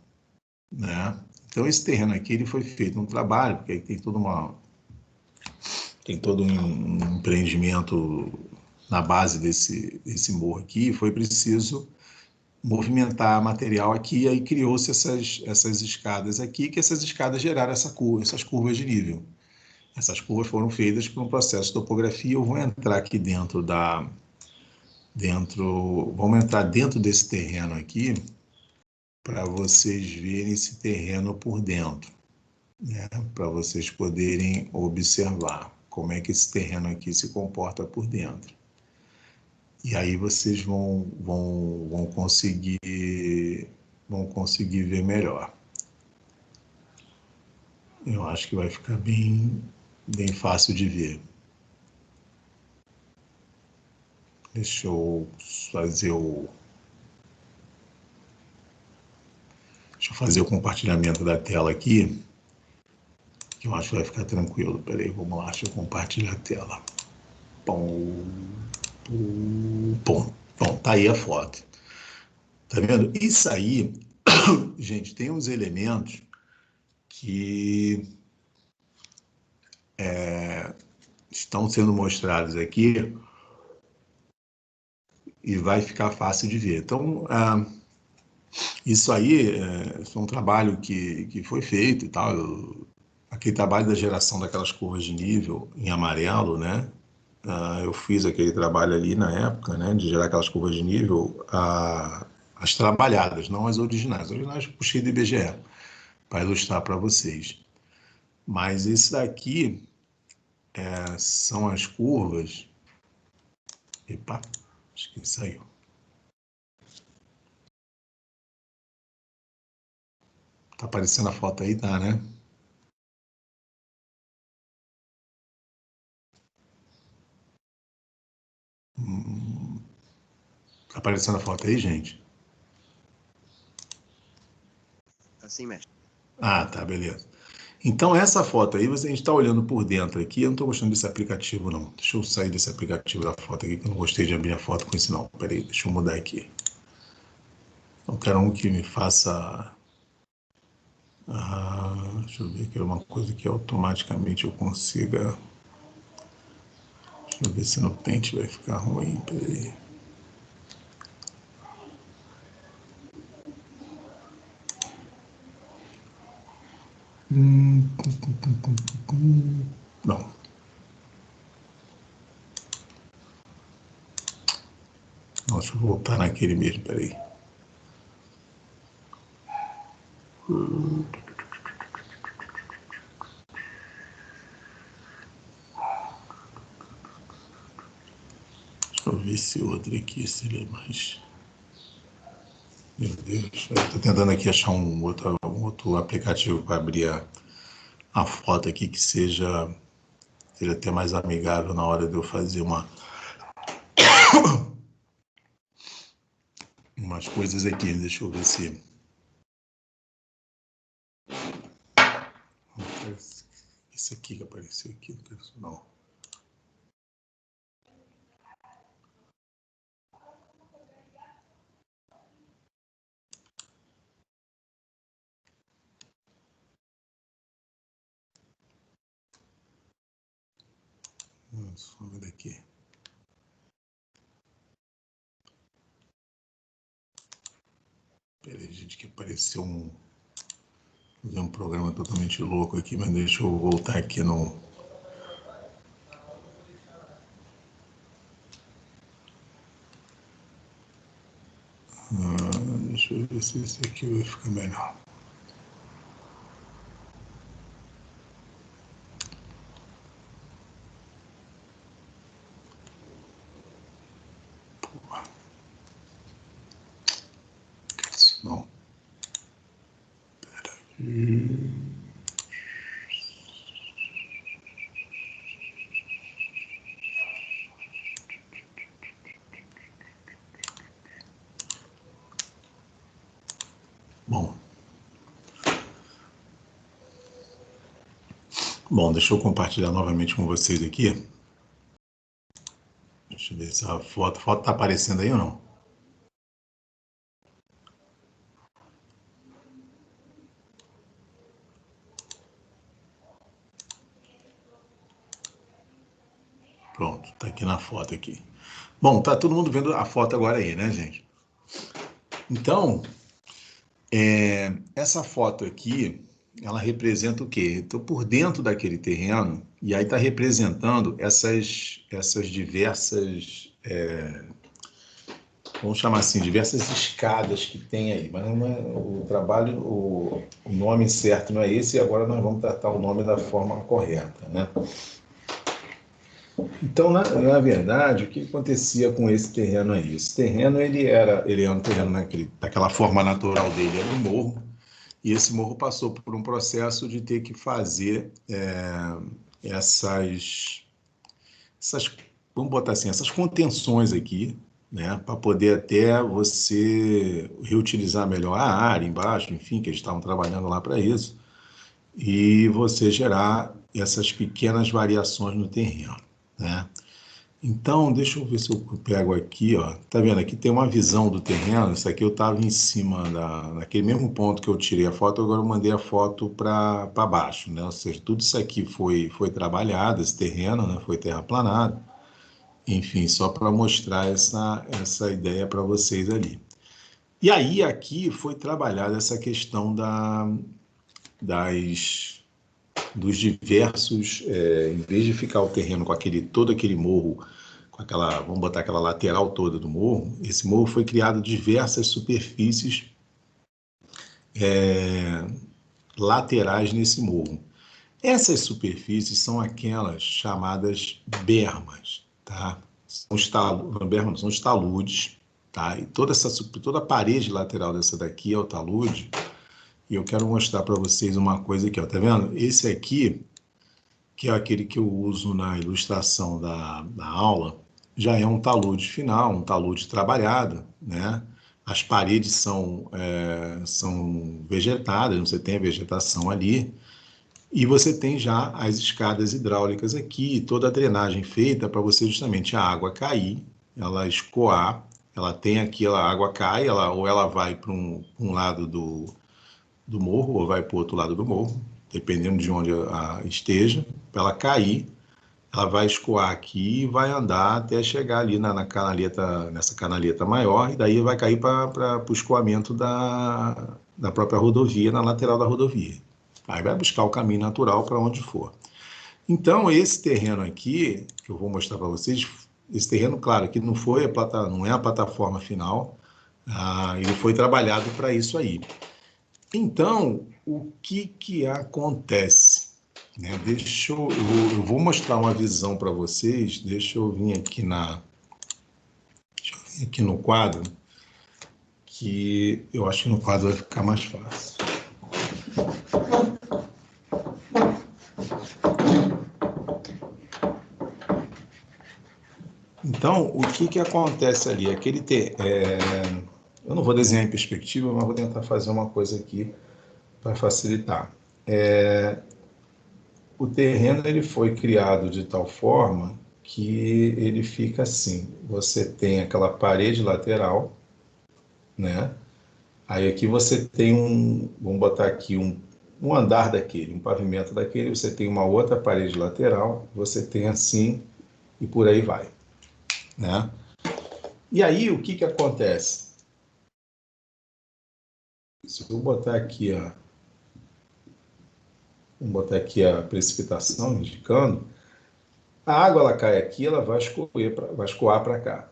né? Então, esse terreno aqui ele foi feito um trabalho, porque aí tem todo um empreendimento na base desse morro aqui, foi preciso movimentar material aqui, e aí criou-se essas escadas aqui, que essas escadas geraram essas curvas de nível. Essas curvas foram feitas por um processo de topografia. Eu vou entrar aqui vamos entrar dentro desse terreno aqui, para vocês verem esse terreno por dentro, né? Para vocês poderem observar como é que esse terreno aqui se comporta por dentro. E aí vocês vão conseguir ver melhor. Eu acho que vai ficar bem fácil de ver. Deixa eu fazer o compartilhamento da tela aqui, que eu acho que vai ficar tranquilo. Peraí, vamos lá, deixa eu compartilhar a tela. Pum, tá aí a foto. Tá vendo? Isso aí, gente, tem uns elementos que estão sendo mostrados aqui e vai ficar fácil de ver. Então, isso aí foi um trabalho que foi feito e tal. Aquele trabalho da geração daquelas curvas de nível em amarelo, né? Eu fiz aquele trabalho ali na época, né? De gerar aquelas curvas de nível, as trabalhadas, não as originais. As originais eu puxei do IBGE para ilustrar para vocês. Mas esse daqui são as curvas. Epa, acho que saiu. Tá aparecendo a foto aí, tá, né? Tá aparecendo a foto aí, gente? Assim, mestre. Ah, tá, beleza. Então, essa foto aí, a gente está olhando por dentro aqui. Eu não estou gostando desse aplicativo, não. Deixa eu sair desse aplicativo da foto aqui, que eu não gostei de abrir a foto com isso, não. Peraí, deixa eu mudar aqui. Eu quero um que me faça. Deixa eu ver aqui, uma coisa que automaticamente eu consiga. Deixa eu ver se no Paint vai ficar ruim. Peraí. Não. Deixa eu voltar naquele mesmo, peraí. Deixa eu ver esse outro aqui, se ele é mais... Meu Deus, eu tô tentando aqui achar um outro aplicativo para abrir a foto aqui que seja até mais amigável na hora de eu fazer umas coisas aqui. Deixa eu ver se... Esse aqui que apareceu aqui no personal. Vamos ver daqui. Peraí, gente, que apareceu um programa totalmente louco aqui, mas deixa eu voltar aqui no... se esse aqui vai ficar melhor. Não. Bom, deixa eu compartilhar novamente com vocês aqui. Deixa eu ver se a foto está aparecendo aí ou não. Pronto, está aqui na foto aqui. Bom, tá todo mundo vendo a foto agora aí, né, gente? Então, essa foto aqui, ela representa o quê? Estou por dentro daquele terreno e aí está representando essas diversas, vamos chamar assim, diversas escadas que tem aí. Mas não é, o trabalho, o nome certo não é esse, e agora nós vamos tratar o nome da forma correta, né? Então, na verdade, o que acontecia com esse terreno aí? Esse terreno, ele era um terreno daquela forma natural dele, era um morro, e esse morro passou por um processo de ter que fazer vamos botar assim, essas contenções aqui, né, para poder até você reutilizar melhor a área embaixo, enfim, que eles estavam trabalhando lá para isso, e você gerar essas pequenas variações no terreno, né? Então, deixa eu ver se eu pego aqui, ó. Tá vendo? Aqui tem uma visão do terreno. Isso aqui eu estava em cima naquele mesmo ponto que eu tirei a foto, agora eu mandei a foto para baixo, né? Ou seja, tudo isso aqui foi trabalhado, esse terreno, né? Foi terraplanado. Enfim, só para mostrar essa ideia para vocês ali. E aí, aqui foi trabalhada essa questão dos diversos, em vez de ficar o terreno com todo aquele morro, com aquela, vamos botar aquela lateral toda do morro, esse morro foi criado diversas superfícies laterais nesse morro. Essas superfícies são aquelas chamadas bermas, tá? Bermas são os taludes, tá? E toda a parede lateral dessa daqui é o talude. E eu quero mostrar para vocês uma coisa aqui, ó, tá vendo? Esse aqui, que é aquele que eu uso na ilustração da aula, já é um talude final, um talude trabalhado, né? As paredes são vegetadas, você tem a vegetação ali, e você tem já as escadas hidráulicas aqui, toda a drenagem feita para você justamente a água cair, ela escoar, ela tem aqui, a água cai, ou ela vai para um lado do morro, ou vai para o outro lado do morro, dependendo de onde esteja, para ela cair, ela vai escoar aqui e vai andar até chegar ali nessa canaleta maior, e daí vai cair para o escoamento da própria rodovia, na lateral da rodovia. Aí vai buscar o caminho natural para onde for. Então, esse terreno aqui, que eu vou mostrar para vocês, esse terreno, claro, que não é a plataforma final, ele foi trabalhado para isso aí. Então, o que acontece? Né? Eu vou mostrar uma visão para vocês. Deixa eu vir aqui no quadro, que eu acho que no quadro vai ficar mais fácil. Então, o que acontece ali? Eu não vou desenhar em perspectiva, mas vou tentar fazer uma coisa aqui para facilitar. O terreno ele foi criado de tal forma que ele fica assim. Você tem aquela parede lateral, né? Aí aqui você tem vamos botar aqui um andar daquele, um pavimento daquele, você tem uma outra parede lateral, você tem assim e por aí vai, né? E aí o que acontece? Se eu botar aqui, vamos botar aqui a precipitação indicando, a água ela cai aqui, ela vai escoar para cá,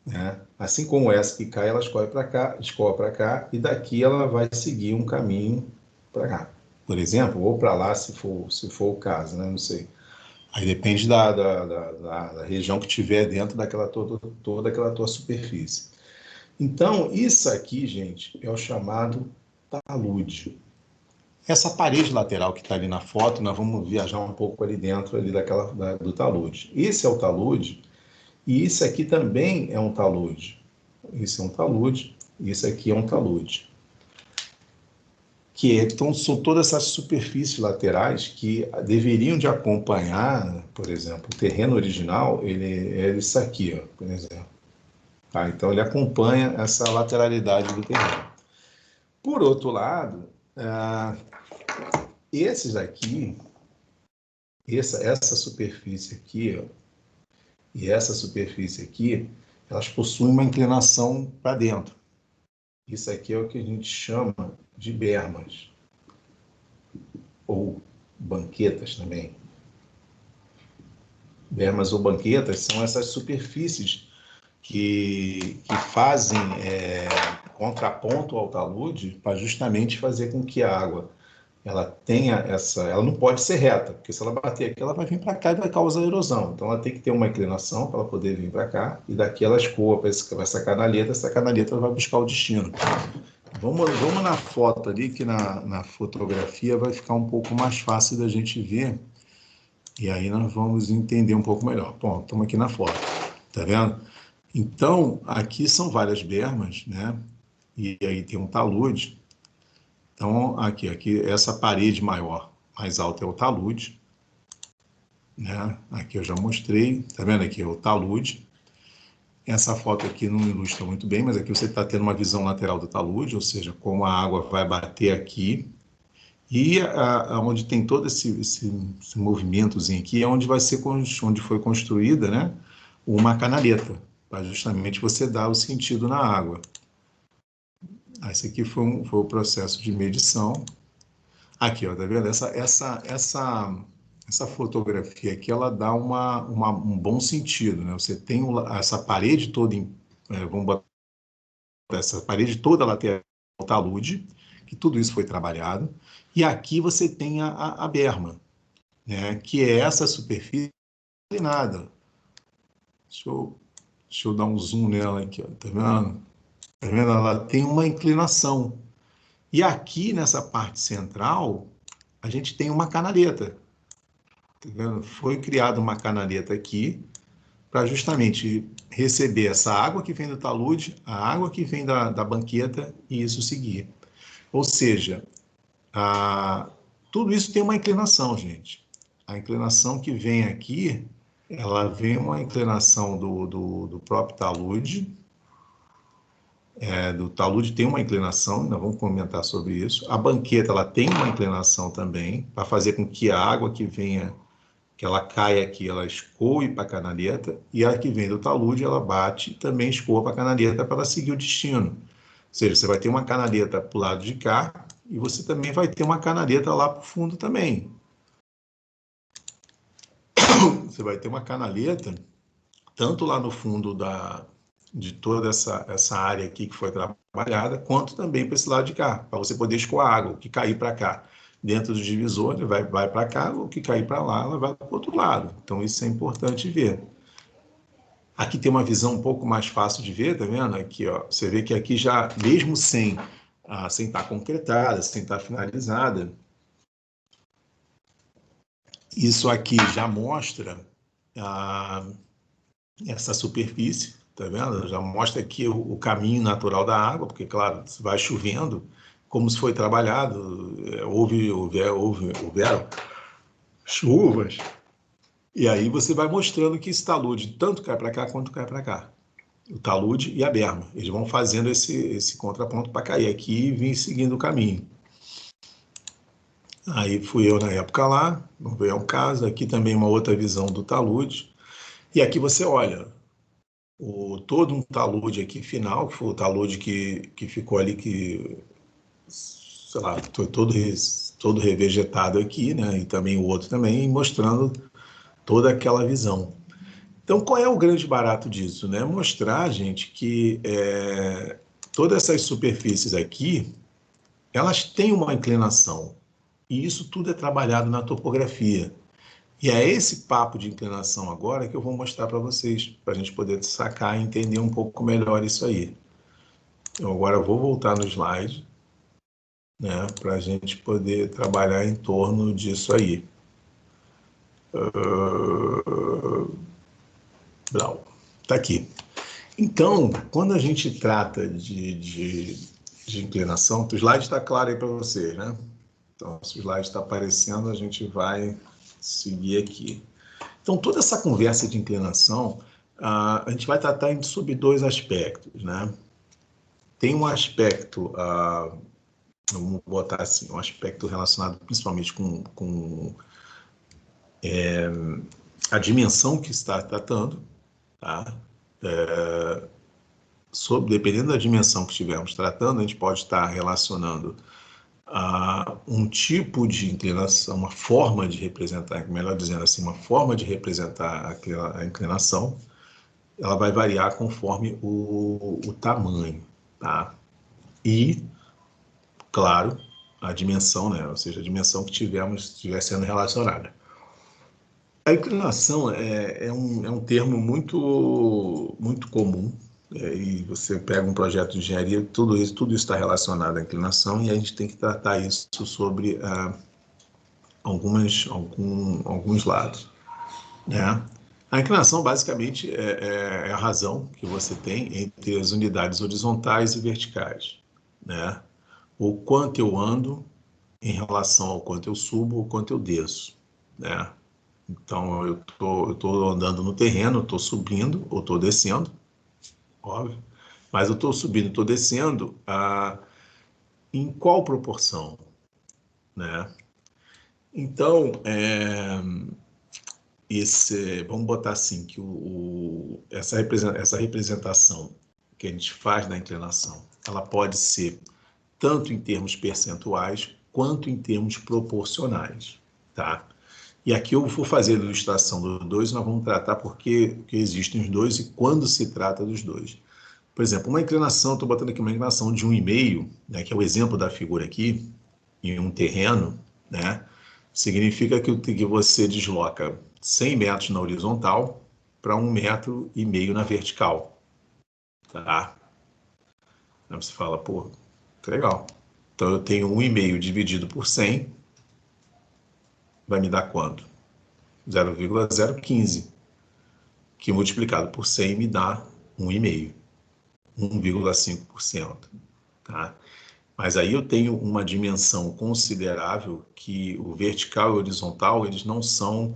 né? Assim como essa que cai, ela escorre para cá, e daqui ela vai seguir um caminho para cá. Por exemplo, ou para lá, se for o caso, né? Não sei. Aí depende da região que tiver dentro daquela toda aquela tua superfície. Então, isso aqui, gente, é o chamado talude. Essa parede lateral que está ali na foto, nós vamos viajar um pouco ali dentro ali do talude. Esse é o talude, e isso aqui também é um talude. Isso é um talude, e isso aqui é um talude. Então, são todas essas superfícies laterais que deveriam de acompanhar, por exemplo, o terreno original, ele é isso aqui, ó, por exemplo. Tá? Então, ele acompanha essa lateralidade do terreno. Por outro lado, esses aqui, essa superfície aqui, ó, e essa superfície aqui, elas possuem uma inclinação para dentro. Isso aqui é o que a gente chama de bermas, ou banquetas também. Bermas ou banquetas são essas superfícies que fazem contraponto ao talude para justamente fazer com que a água ela tenha ela não pode ser reta, porque se ela bater aqui, ela vai vir para cá e vai causar erosão. Então, ela tem que ter uma inclinação para ela poder vir para cá, e daqui ela escoa para essa canaleta vai buscar o destino. Vamos na foto ali, que na fotografia vai ficar um pouco mais fácil da gente ver, e aí nós vamos entender um pouco melhor. Bom, estamos aqui na foto, tá vendo? Então, aqui são várias bermas, né? E aí tem um talude. Então, aqui essa parede maior, mais alta é o talude, né? Aqui eu já mostrei, tá vendo? Aqui é o talude. Essa foto aqui não ilustra muito bem, mas aqui você está tendo uma visão lateral do talude, ou seja, como a água vai bater aqui. E onde tem todo esse movimentozinho aqui é onde onde foi construída, né, uma canaleta, para justamente você dar o sentido na água. Esse aqui foi o processo de medição. Aqui, ó, tá vendo? Essa fotografia aqui, ela dá um bom sentido, né? Você tem essa parede toda, vamos botar essa parede toda lateral talude, que tudo isso foi trabalhado, e aqui você tem a berma, né? Que é essa superfície inclinada. Deixa eu dar um zoom nela aqui, ó, tá vendo? Tá vendo? Ela tem uma inclinação. E aqui, nessa parte central, a gente tem uma canaleta. Tá vendo? Foi criada uma canaleta aqui para justamente receber essa água que vem do talude, a água que vem da banqueta e isso seguir. Ou seja, tudo isso tem uma inclinação, gente. A inclinação que vem aqui, ela vem uma inclinação do próprio talude. Do talude tem uma inclinação, nós vamos comentar sobre isso. A banqueta, ela tem uma inclinação também, para fazer com que a água que venha, que ela caia aqui, ela escoe para a canaleta, e a que vem do talude, ela bate e também escoa para a canaleta para ela seguir o destino. Ou seja, você vai ter uma canaleta para o lado de cá, e você também vai ter uma canaleta lá para o fundo também. Você vai ter uma canaleta, tanto lá no fundo de toda essa área aqui que foi trabalhada, quanto também para esse lado de cá, para você poder escoar água, o que cair para cá. Dentro do divisor, ele vai para cá, o que cair para lá, ela vai para o outro lado. Então, isso é importante ver. Aqui tem uma visão um pouco mais fácil de ver, tá vendo? Aqui, ó, você vê que aqui já, mesmo sem estar concretada, sem estar finalizada, isso aqui já mostra essa superfície, tá vendo? Já mostra aqui o caminho natural da água, porque, claro, vai chovendo, como se foi trabalhado, houveram chuvas, e aí você vai mostrando que esse talude tanto cai para cá quanto cai para cá. O talude e a berma, eles vão fazendo esse contraponto para cair aqui e vir seguindo o caminho. Aí fui eu na época lá, não veio ao caso, aqui também uma outra visão do talude, e aqui você olha, todo um talude aqui final, que foi o talude que ficou ali, que, sei lá, foi todo revegetado aqui, né? E também o outro também, mostrando toda aquela visão. Então, qual é o grande barato disso, né? Mostrar, gente, que todas essas superfícies aqui, elas têm uma inclinação. E isso tudo é trabalhado na topografia. E é esse papo de inclinação agora que eu vou mostrar para vocês, para a gente poder sacar e entender um pouco melhor isso aí. Eu agora vou voltar no slide, né, para a gente poder trabalhar em torno disso aí. Tá aqui. Então, quando a gente trata de inclinação, o slide está claro aí para vocês, né? Então, se o slide está aparecendo, a gente vai seguir aqui. Então, toda essa conversa de inclinação, a gente vai tratar sobre dois aspectos, né? Tem um aspecto, vamos botar assim, um aspecto relacionado principalmente com a dimensão que está tratando, tá? Dependendo da dimensão que estivermos tratando, a gente pode estar relacionando a um tipo de inclinação, uma forma de representar, melhor dizendo assim, uma forma de representar a inclinação, ela vai variar conforme o tamanho, tá? E, claro, a dimensão, né? Ou seja, a dimensão que estiver sendo relacionada. A inclinação é um termo muito comum, e você pega um projeto de engenharia, tudo isso está relacionado à inclinação, e a gente tem que tratar isso sobre alguns lados, né? A inclinação, basicamente, é a razão que você tem entre as unidades horizontais e verticais, né? O quanto eu ando em relação ao quanto eu subo ou quanto eu desço, né? Então, eu tô andando no terreno, estou subindo ou estou descendo, óbvio, mas eu estou subindo, estou descendo em qual proporção, né? Então, vamos botar assim, que essa representação que a gente faz da inclinação, ela pode ser tanto em termos percentuais quanto em termos proporcionais, tá? E aqui eu vou fazer a ilustração dos dois, nós vamos tratar porque existem os dois e quando se trata dos dois. Por exemplo, uma inclinação, estou botando aqui uma inclinação de 1,5, né, que é o exemplo da figura aqui, em um terreno, né, significa que você desloca 100 metros na horizontal para 1,5 metro na vertical, tá? Aí você fala, pô, tá legal. Então eu tenho 1,5 dividido por 100, vai me dar quanto? 0,015, que multiplicado por 100 me dá 1,5, 1,5%, tá? Mas aí eu tenho uma dimensão considerável que o vertical e o horizontal, eles não são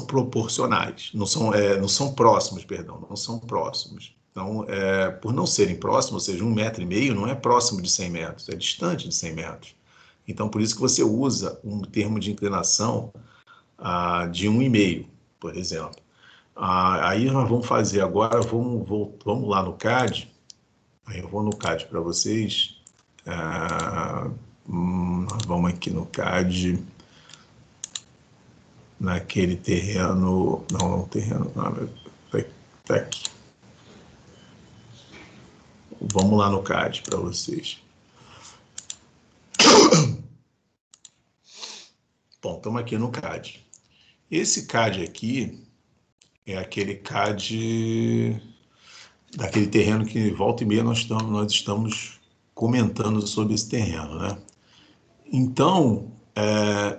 proporcionais, não são próximos, perdão, não são próximos. Então, por não serem próximos, ou seja, 1,5 metro não é próximo de 100 metros, é distante de 100 metros. Então, por isso que você usa um termo de inclinação de 1,5, por exemplo. Aí nós vamos fazer agora, vamos lá no CAD, aí eu vou no CAD para vocês, vamos aqui no CAD, naquele terreno, não terreno, tá aqui. Vamos lá no CAD para vocês. Bom, estamos aqui no CAD. Esse CAD aqui é aquele CAD daquele terreno que volta e meia nós estamos comentando sobre esse terreno, né? Então,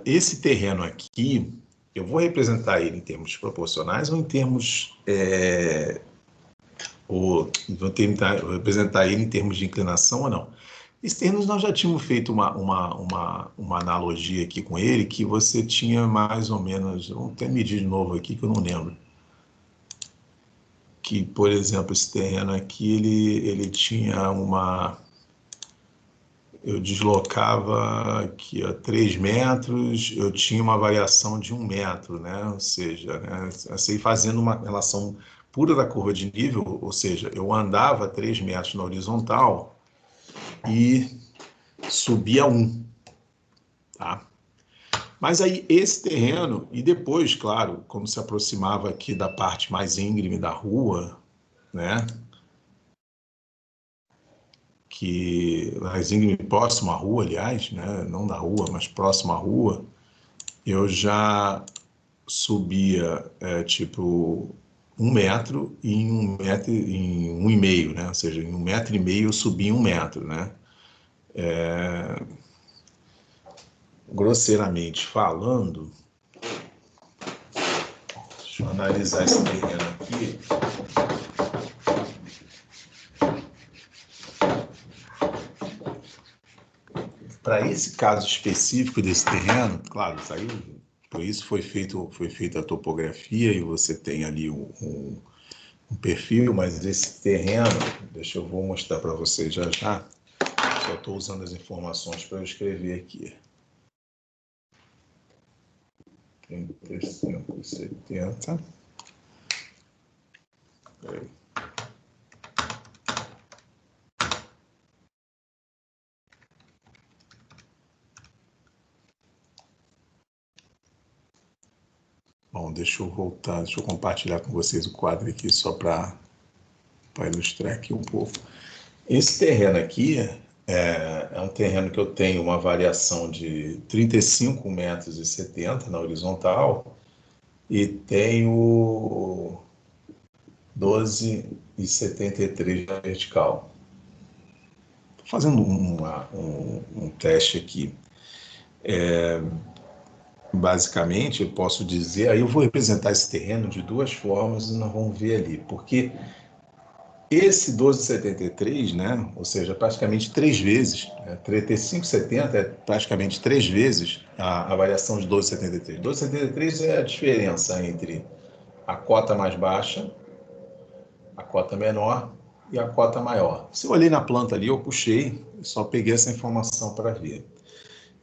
esse terreno aqui, eu vou representar ele em termos proporcionais ou em termos vou representar ele em termos de inclinação ou não. Esse termo nós já tínhamos feito uma analogia aqui com ele, que você tinha mais ou menos, vamos até medir de novo aqui que eu não lembro, que, por exemplo, esse terreno aqui, ele tinha eu deslocava aqui a 3 metros, eu tinha uma variação de 1 metro, né? Ou seja, né, assim, fazendo uma relação pura da curva de nível, ou seja, eu andava 3 metros na horizontal e subia 1, tá? Mas aí esse terreno, e depois, claro, quando se aproximava aqui da parte mais íngreme da rua, né? Que mais íngreme, próximo à rua, aliás, né? Não da rua, mas próximo à rua, eu já subia tipo 1 metro e em 1 metro em 1,5, né? Ou seja, em 1,5 metro eu subia 1 metro, né? Grosseiramente falando, deixa eu analisar esse terreno aqui. Para esse caso específico desse terreno, claro, saiu, por isso foi feita a topografia e você tem ali um perfil, mas esse terreno, vou mostrar para vocês já já, só estou usando as informações para eu escrever aqui. 35,70. Peraí. Bom, deixa eu voltar, deixa eu compartilhar com vocês o quadro aqui só para ilustrar aqui um pouco. Esse terreno aqui é um terreno que eu tenho uma variação de 35,70 metros na horizontal e tenho 12,73 na vertical. Estou fazendo um teste aqui. Basicamente, eu posso dizer, aí eu vou representar esse terreno de duas formas e nós vamos ver ali, porque esse 12,73, né, ou seja, praticamente 3 vezes, 35,70 é praticamente 3 vezes a variação de 12,73. 12,73 é a diferença entre a cota mais baixa, a cota menor e a cota maior. Se eu olhei na planta ali, eu puxei, só peguei essa informação para ver.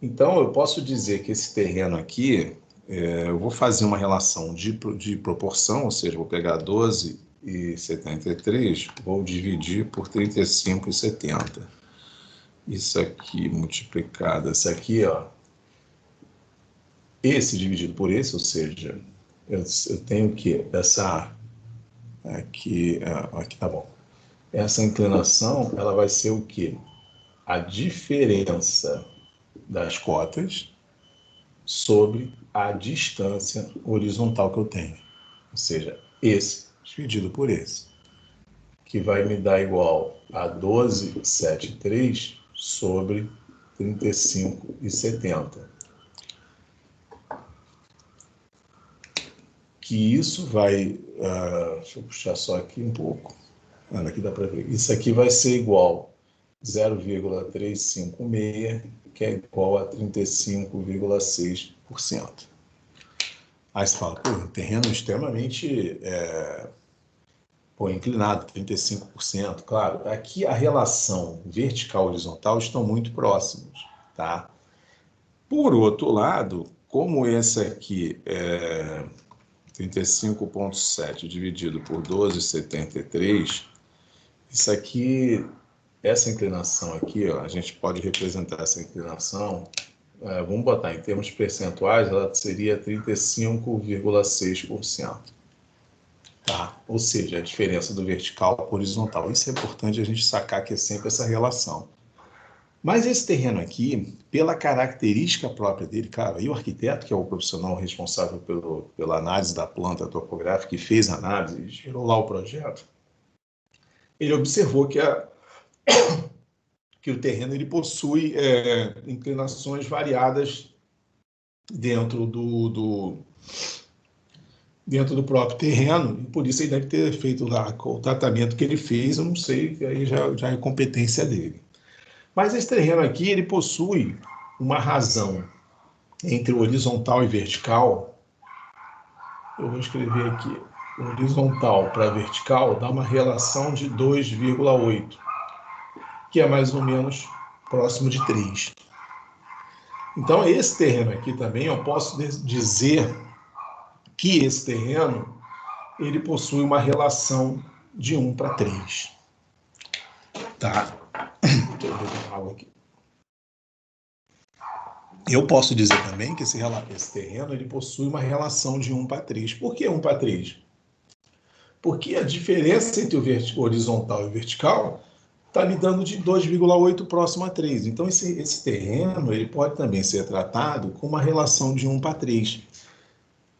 Então, eu posso dizer que esse terreno aqui, eu vou fazer uma relação de proporção, ou seja, vou pegar 12,73, vou dividir por 35,70. Isso aqui multiplicado, esse aqui, ó, esse dividido por esse, ou seja, eu tenho o quê? Essa aqui tá bom. Essa inclinação, ela vai ser o quê? A diferença das cotas sobre a distância horizontal que eu tenho. Ou seja, esse dividido por esse, que vai me dar igual a 12,73 sobre 35,70. Que isso vai... deixa eu puxar só aqui um pouco. Aqui dá para ver. Isso aqui vai ser igual a 0,356, que é igual a 35,6%. Aí você fala, um terreno extremamente inclinado, 35%. Claro, aqui a relação vertical e horizontal estão muito próximos, tá? Por outro lado, como esse aqui é 35,7 dividido por 12,73, isso aqui, essa inclinação aqui, ó, a gente pode representar essa inclinação, vamos botar em termos percentuais, ela seria 35,6%. Tá? Ou seja, a diferença do vertical para o horizontal. Isso é importante a gente sacar que é sempre essa relação. Mas esse terreno aqui, pela característica própria dele, cara, e o arquiteto, que é o profissional responsável pela análise da planta topográfica, que fez a análise e gerou lá o projeto, ele observou que o terreno ele possui inclinações variadas dentro do próprio terreno, e por isso ele deve ter feito lá o tratamento que ele fez, eu não sei, aí já é competência dele. Mas esse terreno aqui, ele possui uma razão entre horizontal e vertical. Eu vou escrever aqui, horizontal para vertical dá uma relação de 2,8, que é mais ou menos próximo de 3. Então, esse terreno aqui também, eu posso dizer que esse terreno ele possui uma relação de 1 para 3. Tá? Deixa eu beber água aqui. Eu posso dizer também que esse terreno ele possui uma relação de 1 para 3. Por que 1 para 3? Porque a diferença entre o horizontal e o vertical está me dando de 2,8 próximo a 3. Então, esse terreno ele pode também ser tratado com uma relação de 1 para 3.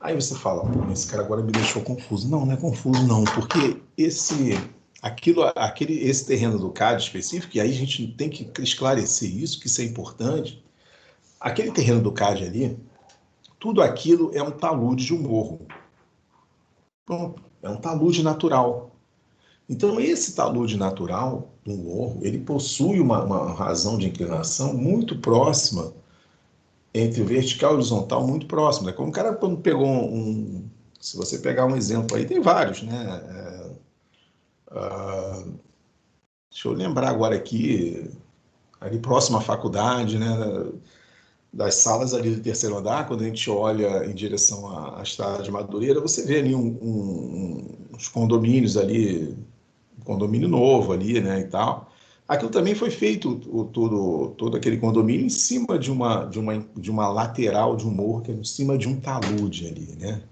Aí você fala, esse cara agora me deixou confuso. Não, não é confuso não, porque esse terreno do CAD específico, e aí a gente tem que esclarecer isso, que isso é importante. Aquele terreno do CAD ali, tudo aquilo é um talude de um morro. Pronto, é um talude natural. Então, esse talude natural do morro, ele possui uma razão de inclinação muito próxima entre o vertical e o horizontal, muito próximo. Né? Como o cara, quando pegou se você pegar um exemplo aí, tem vários, né? Deixa eu lembrar agora aqui, ali próximo à faculdade, né? Das salas ali do terceiro andar, quando a gente olha em direção à estrada de Madureira, você vê ali uns condomínios ali, um condomínio novo ali, né, e tal. Aquilo também foi feito, todo aquele condomínio, em cima de uma lateral de um morro, que é em cima de um talude ali, né?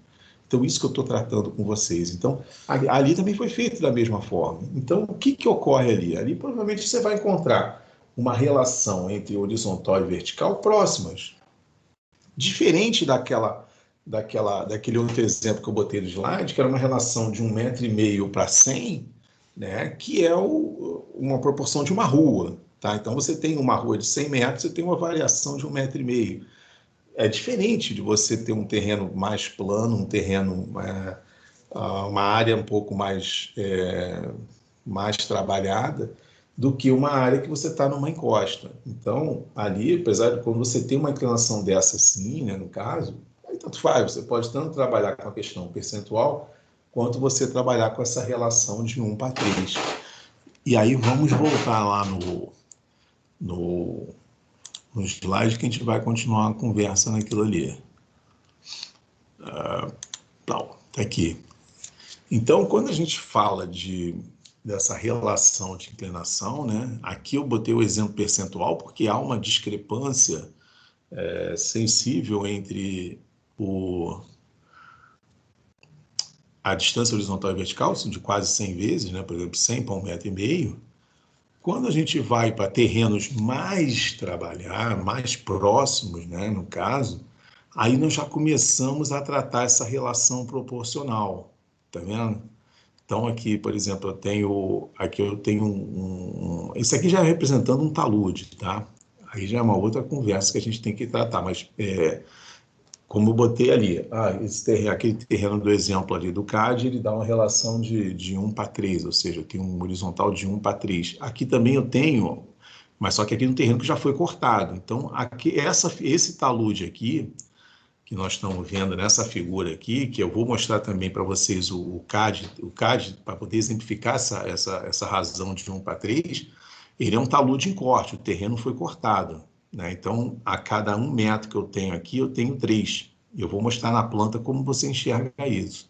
Então, isso que eu estou tratando com vocês. Então, ali também foi feito da mesma forma. Então, o que ocorre ali? Ali, provavelmente, você vai encontrar uma relação entre horizontal e vertical próximas. Diferente daquele outro exemplo que eu botei no slide, que era uma relação de 1,5 m para 100, né, que é uma proporção de uma rua. Tá? Então, você tem uma rua de 100 metros, você tem uma variação de 1,5 m. É diferente de você ter um terreno mais plano, um terreno, uma área um pouco mais trabalhada, do que uma área que você está numa encosta. Então, ali, apesar de quando você tem uma inclinação dessa assim, né, no caso, aí tanto faz, você pode tanto trabalhar com a questão percentual, quanto você trabalhar com essa relação de 1 para 3. E aí vamos voltar lá no, no slide que a gente vai continuar a conversa naquilo ali. Tá aqui. Então, quando a gente fala dessa relação de inclinação, né? Aqui eu botei o exemplo percentual porque há uma discrepância sensível entre a distância horizontal e vertical, de quase 100 vezes, né? Por exemplo, 100 para 1,5 m. Quando a gente vai para terrenos mais mais próximos, né? No caso, aí nós já começamos a tratar essa relação proporcional, tá vendo? Então, aqui, por exemplo, eu tenho esse aqui já é representando um talude, tá? Aí já é uma outra conversa que a gente tem que tratar, mas como eu botei ali, aquele terreno do exemplo ali do CAD, ele dá uma relação de 1 para 3, ou seja, eu tenho um horizontal de 1 para 3. Aqui também eu tenho, mas só que aqui é um terreno que já foi cortado. Então, aqui, esse talude aqui, que nós estamos vendo nessa figura aqui, que eu vou mostrar também para vocês o CAD para poder exemplificar essa razão de 1 para 3, ele é um talude em corte, o terreno foi cortado. Né? Então, a cada 1 metro que eu tenho aqui, eu tenho 3. Eu vou mostrar na planta como você enxerga isso.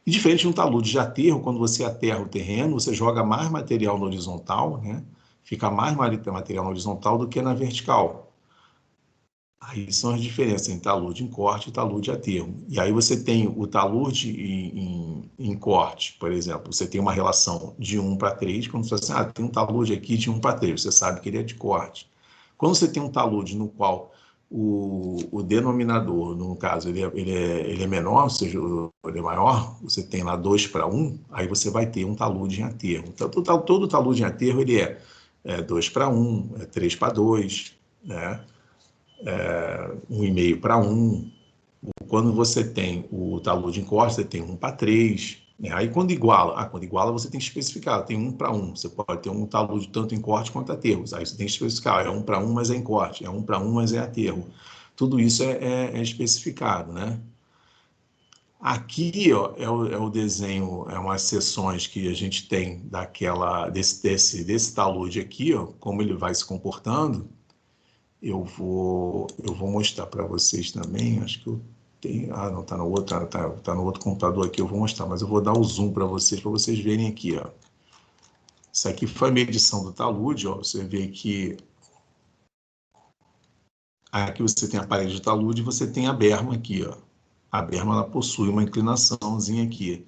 E diferente de um talude de aterro, quando você aterra o terreno, você joga mais material no horizontal, né? Fica mais material no horizontal do que na vertical. Aí são as diferenças entre talude em corte e talude a termo. E aí você tem o talude em corte, por exemplo, você tem uma relação de 1 para 3, quando você fala assim, tem um talude aqui de 1 para 3, você sabe que ele é de corte. Quando você tem um talude no qual o denominador, no caso, ele é menor, ou seja, ele é maior, você tem lá 2 para 1, aí você vai ter um talude em aterro. Então, todo talude em aterro ele é 2 para 1, é 3 para 2, né? 1,5 para 1. Quando você tem o talude em corte, você tem 1 para 3. Né? Aí quando iguala você tem que especificar, tem 1 para 1. Você pode ter um talude tanto em corte quanto aterro. Aí você tem que especificar, é 1 para 1, mas é em corte, é 1 para 1, mas é aterro. Tudo isso é especificado, né? Aqui ó, é o desenho, é umas seções que a gente tem desse talude aqui, ó, como ele vai se comportando. Eu vou mostrar para vocês também, acho que eu tenho, não, está no outro, tá no outro computador aqui, eu vou mostrar, mas eu vou dar o zoom para vocês verem aqui, ó. Isso aqui foi a medição do talude, ó, você vê que Aqui você tem a parede de talude e você tem a berma aqui, ó. A berma ela possui uma inclinaçãozinha aqui.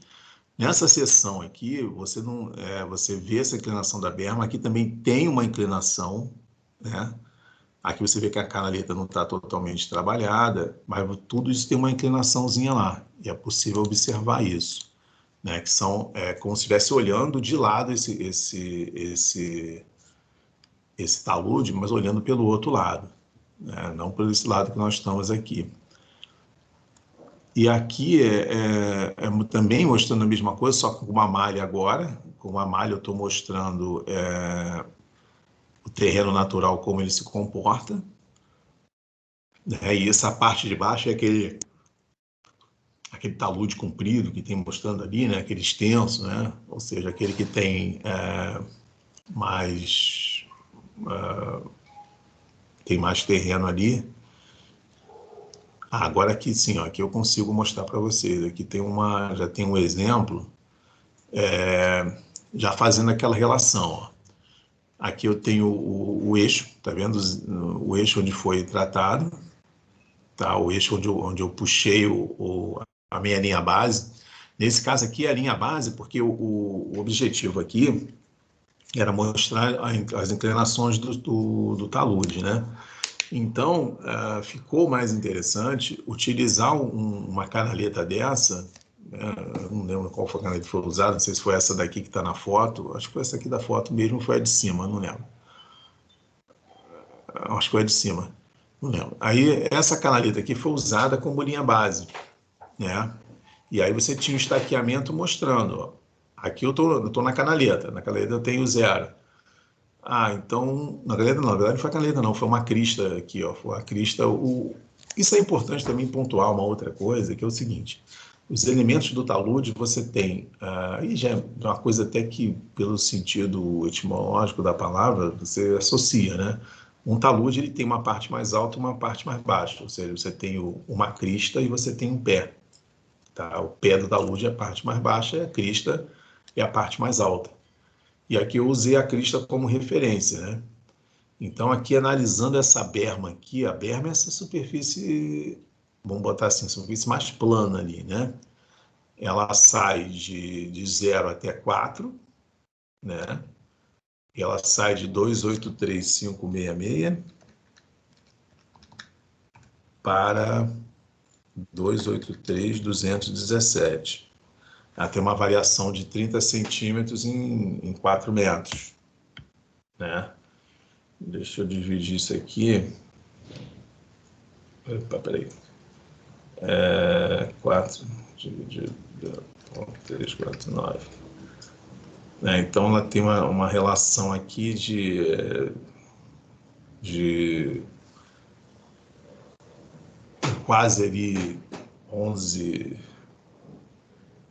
Nessa seção aqui, você não, você vê essa inclinação da berma. Aqui também tem uma inclinação, né? Aqui você vê que a canaleta não está totalmente trabalhada, mas tudo isso tem uma inclinaçãozinha lá. E é possível observar isso, né? Que são como se estivesse olhando de lado esse talude, mas olhando pelo outro lado, né? Não por esse lado que nós estamos aqui. E aqui também mostrando a mesma coisa, só com uma malha agora. Com uma malha eu estou mostrando o terreno natural, como ele se comporta. Né? E essa parte de baixo é aquele talude comprido que tem mostrando ali, né? Aquele extenso, né? Ou seja, aquele que tem tem mais terreno ali. Agora aqui sim, ó, aqui eu consigo mostrar para vocês. Aqui já tem um exemplo, já fazendo aquela relação. Ó. Aqui eu tenho o eixo, tá vendo? O eixo onde foi tratado, tá? O eixo onde eu puxei a minha linha base. Nesse caso aqui é a linha base, porque o objetivo aqui era mostrar as inclinações do talude, né? Então, ficou mais interessante utilizar uma canaleta dessa, não lembro qual foi a canaleta que foi usada, não sei se foi essa daqui que está na foto, acho que foi essa aqui da foto mesmo, foi a de cima, não lembro. Acho que foi a de cima, não lembro. Aí, essa canaleta aqui foi usada como linha base, né? E aí você tinha o estaqueamento mostrando, ó. Aqui eu tô na canaleta eu tenho 0. Então, na verdade não foi a canaleta não, foi uma crista aqui, ó, foi a crista. Isso é importante também pontuar uma outra coisa, que é o seguinte, os elementos do talude você tem, aí já é uma coisa até que, pelo sentido etimológico da palavra, você associa, né? Um talude, ele tem uma parte mais alta e uma parte mais baixa, ou seja, você tem uma crista e você tem um pé, tá? O pé do talude é a parte mais baixa e a crista é a parte mais alta. E aqui eu usei a crista como referência, né? Então, aqui analisando essa berma aqui, a berma é essa superfície, vamos botar assim, superfície mais plana ali, né? Ela sai de 0 até 4, né? E ela sai de 283,566 para 283,217. Ela tem uma variação de 30 centímetros em 4 metros, né? Deixa eu dividir isso aqui. Opa, peraí. 4 dividido por 349. Então, ela tem uma relação aqui de quase ali 11,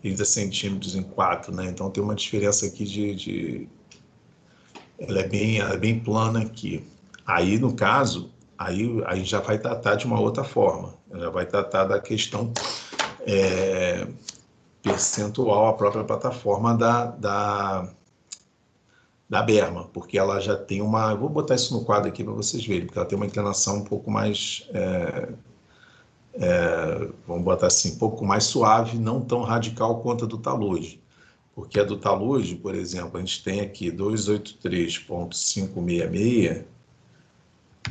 30 centímetros em 4, né? Então, tem uma diferença aqui ela é bem plana aqui. Aí, no caso, aí já vai tratar de uma outra forma. Já vai tratar da questão percentual, a própria plataforma da berma, porque ela já tem uma... Vou botar isso no quadro aqui para vocês verem, porque ela tem uma inclinação um pouco mais... vamos botar assim, um pouco mais suave, não tão radical quanto a do talude. Porque a do talude, por exemplo, a gente tem aqui 283,566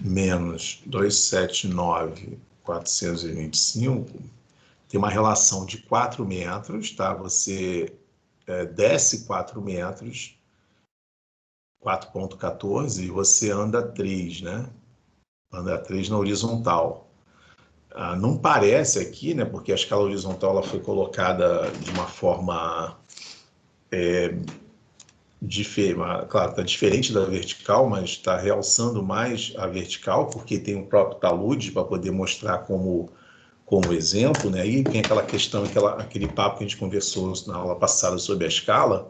menos 279,425, tem uma relação de 4 metros, tá? Você desce 4 metros, 4,14, e você anda 3, né? Anda 3 na horizontal. Não parece aqui, né? Porque a escala horizontal ela foi colocada de uma forma claro, está diferente da vertical, mas está realçando mais a vertical, porque tem o próprio talude para poder mostrar como exemplo, né? Aí tem aquela questão, aquele papo que a gente conversou na aula passada sobre a escala,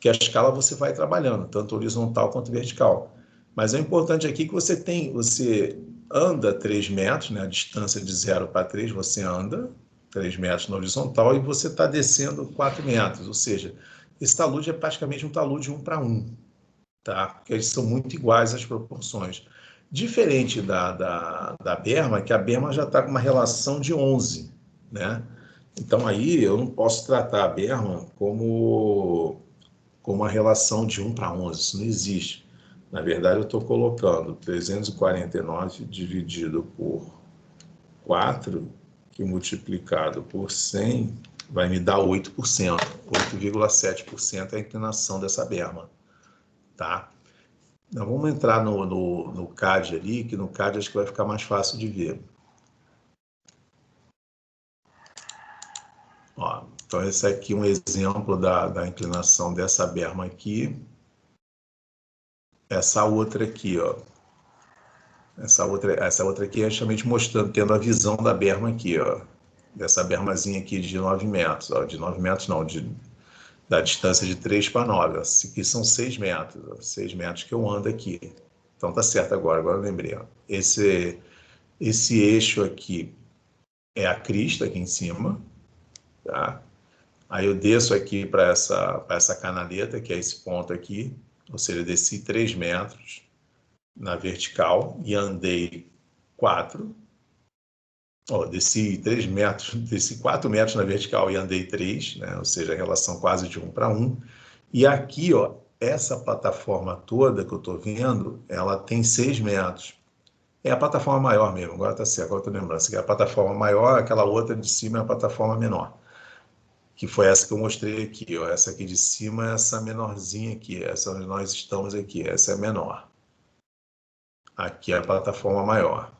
que a escala você vai trabalhando, tanto horizontal quanto vertical. Mas é importante aqui que você anda 3 metros, né? A distância de 0 para 3, você anda 3 metros na horizontal e você está descendo 4 metros, ou seja, esse talude é praticamente um talude 1 para 1, tá? Porque eles são muito iguais as proporções. Diferente da berma, que a berma já está com uma relação de 11, né? Então, aí eu não posso tratar a berma como uma relação de 1 para 11, isso não existe. Na verdade, eu estou colocando 349 dividido por 4, que multiplicado por 100 vai me dar 8%. 8,7% é a inclinação dessa berma, tá? Então, vamos entrar no CAD ali, que no CAD acho que vai ficar mais fácil de ver. Ó, então, esse aqui é um exemplo da inclinação dessa berma aqui. Essa outra aqui, ó. Essa outra aqui é justamente mostrando, tendo a visão da berma aqui, ó. Dessa bermazinha aqui de 9 metros. Ó, de 9 metros não, da distância de 3 para 9. Ó. Esse aqui são 6 metros. Ó, 6 metros que eu ando aqui. Então tá certo agora eu lembrei. Ó. Esse eixo aqui é a crista aqui em cima, tá? Aí eu desço aqui para essa canaleta, que é esse ponto aqui, ou seja, eu desci 3 metros na vertical e andei 4. Ó, desci 3 metros, desci 4 metros na vertical e andei 3, né? Ou seja, a relação quase de 1 para 1. E aqui, ó, essa plataforma toda que eu estou vendo, ela tem 6 metros. É a plataforma maior mesmo, agora está certo, agora estou lembrando. Essa aqui é a plataforma maior, aquela outra de cima é a plataforma menor. Que foi essa que eu mostrei aqui, ó. Essa aqui de cima é essa menorzinha aqui, essa onde nós estamos aqui, essa é a menor. Aqui é a plataforma maior.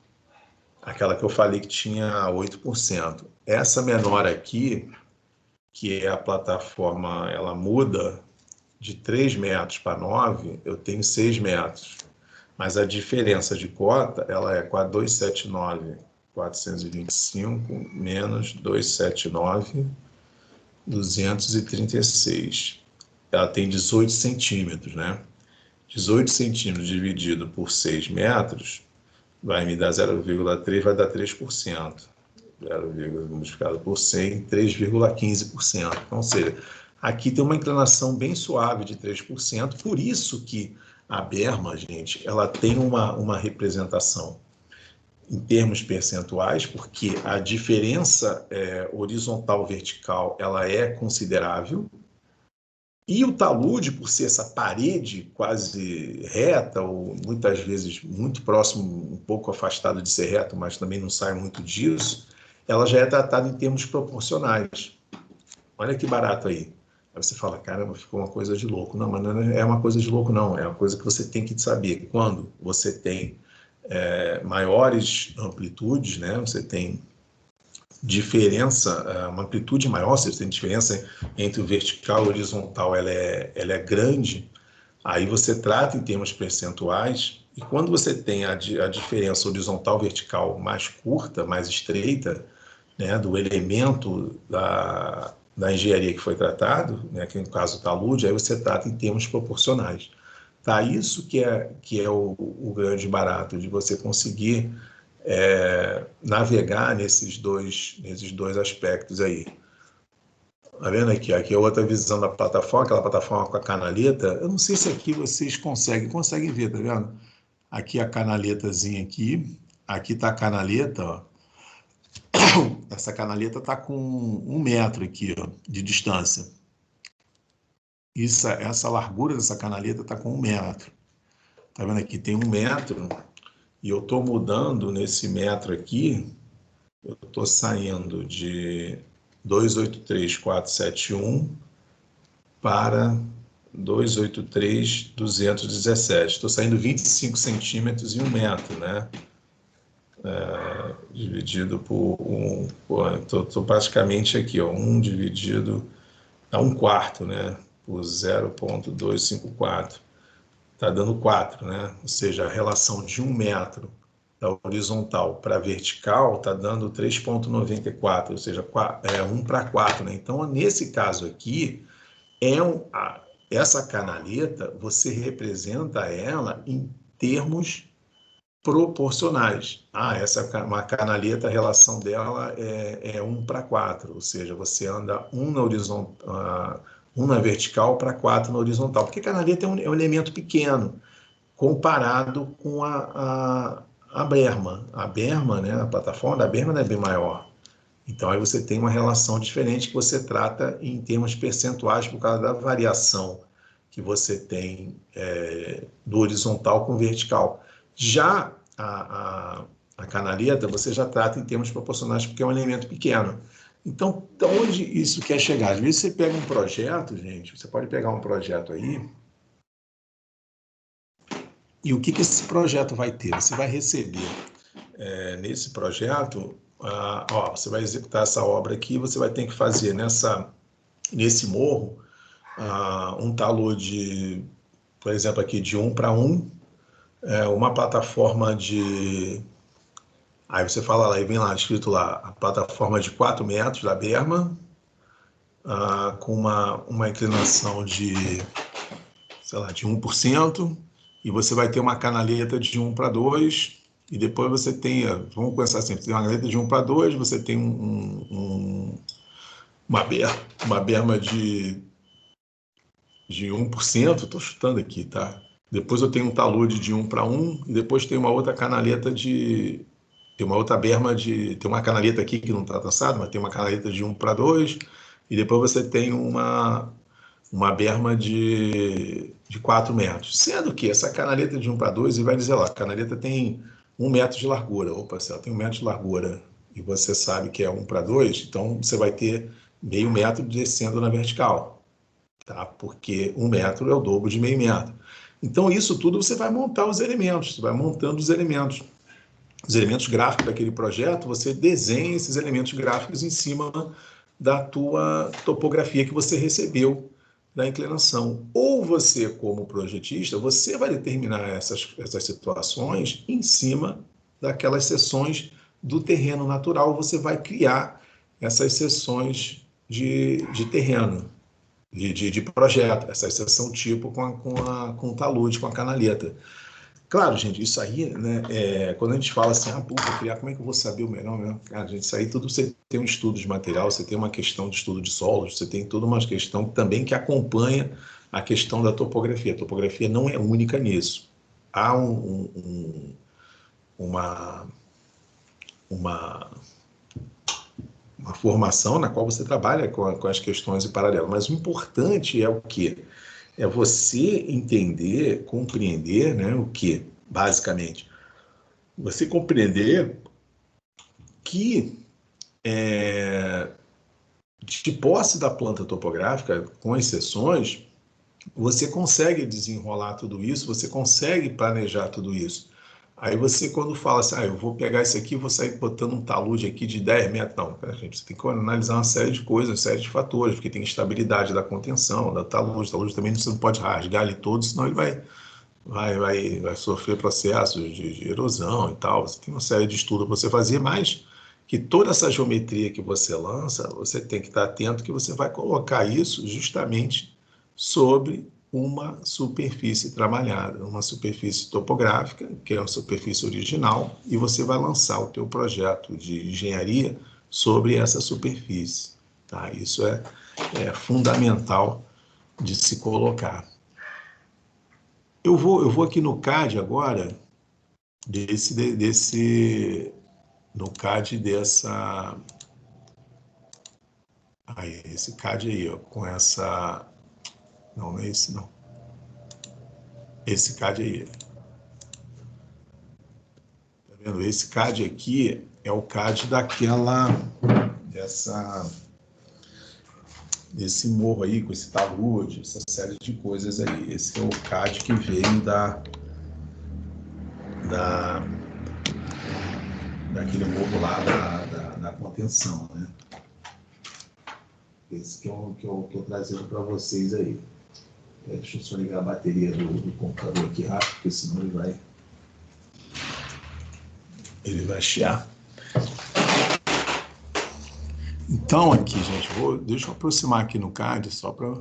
Aquela que eu falei que tinha 8%. Essa menor aqui, que é a plataforma, ela muda de 3 metros para 9, eu tenho 6 metros. Mas a diferença de cota, ela é 425 menos 279, 236. Ela tem 18 centímetros, né? 18 centímetros dividido por 6 metros vai me dar 0,3, vai dar 3%. 0,3 multiplicado por 100, 3,15%. Então, ou seja, aqui tem uma inclinação bem suave de 3%, por isso que a berma, gente, ela tem uma representação em termos percentuais, porque a diferença horizontal-vertical ela é considerável, e o talude, por ser essa parede quase reta, ou muitas vezes muito próximo, um pouco afastado de ser reto, mas também não sai muito disso, ela já é tratada em termos proporcionais. Olha que barato aí. Aí você fala, caramba, ficou uma coisa de louco. Não, mas não é uma coisa de louco, não. É uma coisa que você tem que saber. Quando você tem maiores amplitudes, né? Você tem diferença, uma amplitude maior, se você tem diferença entre o vertical e o horizontal, ela é grande, aí você trata em termos percentuais, e quando você tem a diferença horizontal-vertical mais curta, mais estreita, né, do elemento da engenharia que foi tratado, né, que no caso o talude, aí você trata em termos proporcionais. Tá? Isso que é o grande barato, de você conseguir navegar nesses dois aspectos aí. Tá vendo aqui? Aqui é outra visão da plataforma, aquela plataforma com a canaleta. Eu não sei se aqui vocês conseguem ver, tá vendo? Aqui a canaletazinha aqui está a canaleta, ó. Essa canaleta está com 1 metro aqui, ó, de distância. Essa largura dessa canaleta está com 1 metro. Tá vendo aqui? Tem 1 metro e eu estou mudando nesse metro aqui. Eu estou saindo de 283.471 para 283.217. Estou saindo 25 centímetros em 1 metro, né? Dividido por 1. Estou praticamente aqui, ó, 1 dividido a 1/4, né? Por 0,254. Está dando 4, né? Ou seja, a relação de 1 metro da horizontal para a vertical está dando 3,94, ou seja, 1 para 4, né? Então, nesse caso aqui, essa canaleta, você representa ela em termos proporcionais. Uma canaleta, a relação dela é 1 para 4, ou seja, você anda 1 na horizontal, 1 na vertical para 4 na horizontal, porque canaleta é um elemento pequeno. comparado com a Berma. A Berma, né, a plataforma da Berma é bem maior. Então, aí você tem uma relação diferente que você trata em termos percentuais por causa da variação que você tem do horizontal com o vertical. Já a canaleta, você já trata em termos proporcionais porque é um elemento pequeno. Então, de onde isso quer chegar? Às vezes você pega um projeto, gente, você pode pegar um projeto aí, e o que esse projeto vai ter? Você vai receber nesse projeto, você vai executar essa obra aqui, você vai ter que fazer nesse morro um talude, por exemplo, aqui de 1 para 1, uma plataforma de... Aí você fala lá, e vem lá, escrito lá, a plataforma de 4 metros da berma, com uma inclinação de, sei lá, de 1%, e você vai ter uma canaleta de 1 para 2, e depois você tem, vamos pensar assim, você tem uma canaleta de 1 para 2, você tem uma berma de 1%, estou chutando aqui, tá? Depois eu tenho um talude de 1 para 1, e depois tem uma outra canaleta tem uma outra berma tem uma canaleta aqui que não está traçada, mas tem uma canaleta de 1 para 2, e depois você tem uma berma de 4 metros. Sendo que essa canaleta de 1 para 2, ele vai dizer lá, a canaleta tem 1 metro de largura. Opa, se ela tem 1 metro de largura e você sabe que é 1 para 2, então você vai ter meio metro descendo na vertical, tá? Porque 1 metro é o dobro de meio metro. Então, isso tudo você vai montar os elementos, você vai montando os elementos gráficos daquele projeto, você desenha esses elementos gráficos em cima da tua topografia que você recebeu da inclinação. Ou você, como projetista, você vai determinar essas situações em cima daquelas seções do terreno natural, você vai criar essas seções de terreno, de projeto, essa seção tipo com o talude, com a canaleta. Claro, gente, isso aí, né, quando a gente fala assim, criar, como é que eu vou saber o melhor, né? Cara, gente, isso aí tudo você tem um estudo de material, você tem uma questão de estudo de solos, você tem toda uma questão também que acompanha a questão da topografia. A topografia não é única nisso. Há uma formação na qual você trabalha com as questões em paralelo, mas o importante é o quê? É você entender, compreender, né, o que, basicamente? Você compreender que, de posse da planta topográfica, com exceções, você consegue desenrolar tudo isso, você consegue planejar tudo isso. Aí você, quando fala assim, eu vou pegar isso aqui, vou sair botando um talude aqui de 10 metros. Não, gente, você tem que analisar uma série de coisas, uma série de fatores, porque tem estabilidade da contenção, da talude. O talude também você não pode rasgar ele todo, senão ele vai sofrer processos de erosão e tal. Você tem uma série de estudos para você fazer, mas que toda essa geometria que você lança, você tem que estar atento que você vai colocar isso justamente sobre uma superfície trabalhada, uma superfície topográfica, que é uma superfície original, e você vai lançar o teu projeto de engenharia sobre essa superfície. Tá? Isso é fundamental de se colocar. Eu vou aqui no CAD agora, no CAD dessa... Aí, esse CAD aí, ó, com essa... Não é esse, não. Esse CAD aí. Tá vendo? Esse CAD aqui é o CAD desse morro aí, com esse talude, essa série de coisas aí. Esse é o CAD que veio daquele morro lá da contenção, né? Esse que eu estou trazendo para vocês aí. Deixa eu só ligar a bateria do computador aqui rápido, porque senão ele vai chiar. Então, aqui, gente, deixa eu aproximar aqui no CAD só para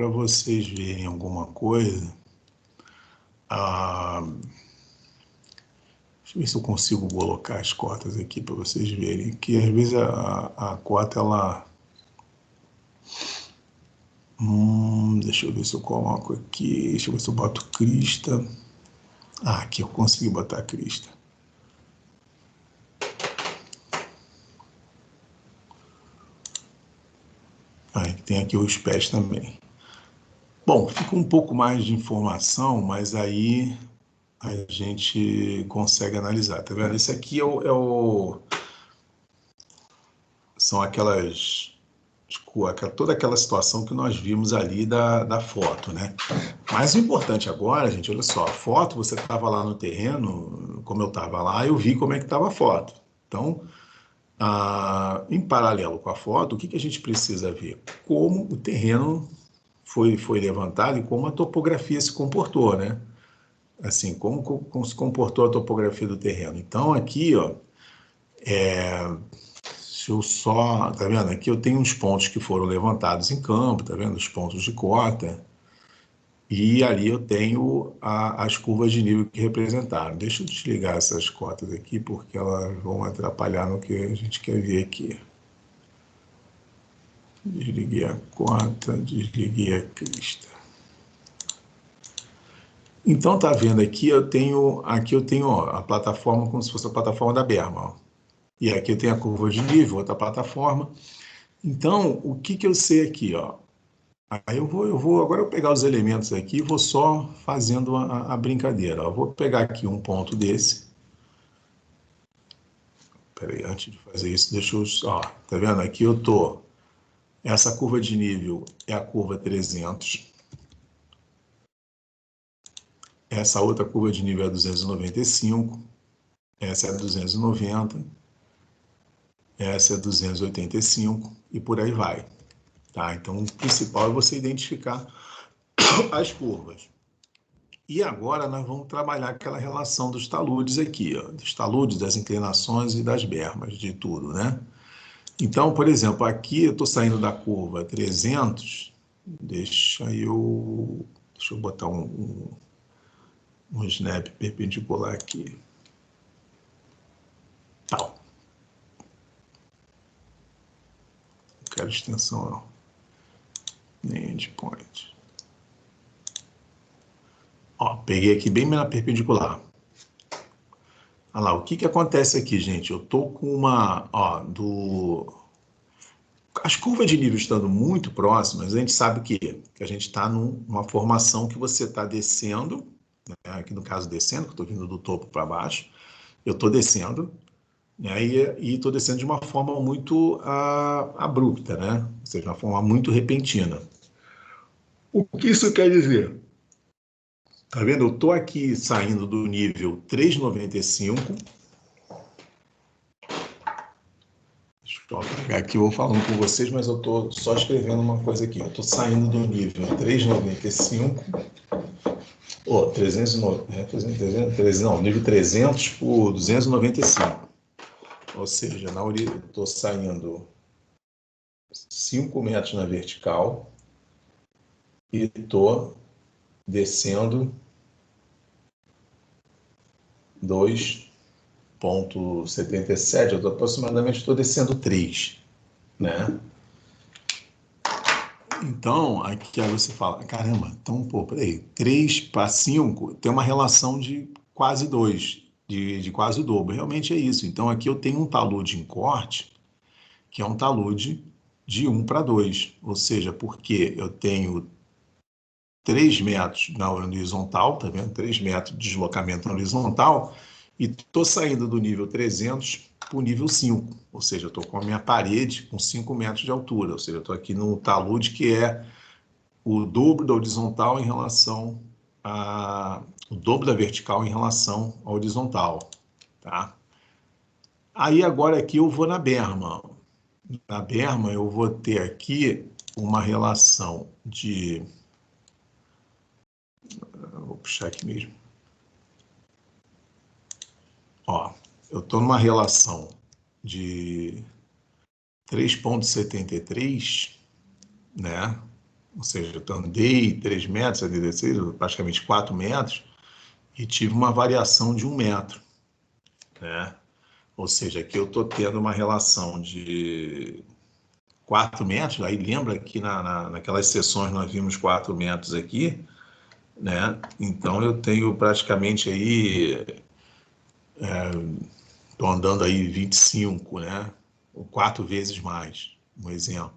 vocês verem alguma coisa. Deixa eu ver se eu consigo colocar as cotas aqui para vocês verem, que às vezes a cota, ela Deixa eu ver se eu coloco aqui. Deixa eu ver se eu boto crista. Aqui eu consegui botar a crista. Tem aqui os pés também. Bom, fica um pouco mais de informação, mas aí a gente consegue analisar. Tá vendo? Esse aqui são toda aquela situação que nós vimos ali da foto, né? Mas o importante agora, gente, olha só, a foto, você estava lá no terreno, como eu estava lá, eu vi como é que estava a foto. Então, em paralelo com a foto, o que a gente precisa ver? Como o terreno foi levantado e como a topografia se comportou, né? Assim, como se comportou a topografia do terreno. Então, aqui, ó, se eu só, tá vendo? Aqui eu tenho uns pontos que foram levantados em campo, tá vendo? Os pontos de cota. E ali eu tenho as curvas de nível que representaram. Deixa eu desligar essas cotas aqui, porque elas vão atrapalhar no que a gente quer ver aqui. Desliguei a cota, desliguei a crista. Então, tá vendo aqui eu tenho ó, a plataforma como se fosse a plataforma da berma. Ó. E aqui eu tenho a curva de nível, outra plataforma. Então, o que eu sei aqui? Ó? Aí agora eu pegar os elementos aqui e vou só fazendo a brincadeira. Ó. Eu vou pegar aqui um ponto desse. Peraí, antes de fazer isso, deixa eu... Ó, tá vendo? Aqui eu tô... Essa curva de nível é a curva 300. Essa outra curva de nível é 295. Essa é 290. Essa é 285 e por aí vai. Tá? Então, o principal é você identificar as curvas. E agora nós vamos trabalhar aquela relação dos taludes aqui, ó, dos taludes, das inclinações e das bermas, de tudo, né? Então, por exemplo, aqui eu estou saindo da curva 300, deixa eu botar um snap perpendicular aqui. Tal. Não quero extensão, não. Nem endpoint. Ó, peguei aqui bem na perpendicular. Olha lá, o que acontece aqui, gente? Eu tô com uma, ó, as curvas de nível estando muito próximas, a gente sabe que a gente está numa formação que você está descendo, né? Aqui no caso descendo, que eu estou vindo do topo para baixo, eu estou descendo, né? E estou descendo de uma forma muito abrupta, né? Ou seja, uma forma muito repentina. O que isso quer dizer? Tá vendo? Eu estou aqui saindo do nível 395. Deixa eu pegar aqui, eu vou falando com vocês, mas eu estou só escrevendo uma coisa aqui. Eu estou saindo do nível 395, ou 300, não, nível 300 por 295. Ou seja, eu estou saindo 5 metros na vertical e estou descendo 2,77, eu aproximadamente estou descendo 3, né? Então, aqui aí você fala, caramba, então, pô, peraí, 3 para 5 tem uma relação de quase 2, de quase o dobro. Realmente é isso. Então, aqui eu tenho um talude em corte, que é um talude de 1 para 2. Ou seja, porque eu tenho 3 metros na horizontal, tá vendo? 3 metros de deslocamento na horizontal, e estou saindo do nível 300 para o nível 5. Ou seja, eu estou com a minha parede com 5 metros de altura. Ou seja, eu estou aqui no talude que é o dobro da horizontal em relação o dobro da vertical em relação à horizontal, tá? Aí agora aqui eu vou na berma. Na berma eu vou ter aqui uma relação de... Vou puxar aqui mesmo. Ó, eu estou numa relação de 3,73, né? Ou seja, eu andei 3 metros, 76, praticamente 4 metros, e tive uma variação de 1 metro, né? Ou seja, aqui eu estou tendo uma relação de 4 metros, aí lembra que naquelas sessões nós vimos 4 metros aqui, né? Então eu tenho praticamente aí, estou andando aí 25, né? Ou 4 vezes mais, um exemplo.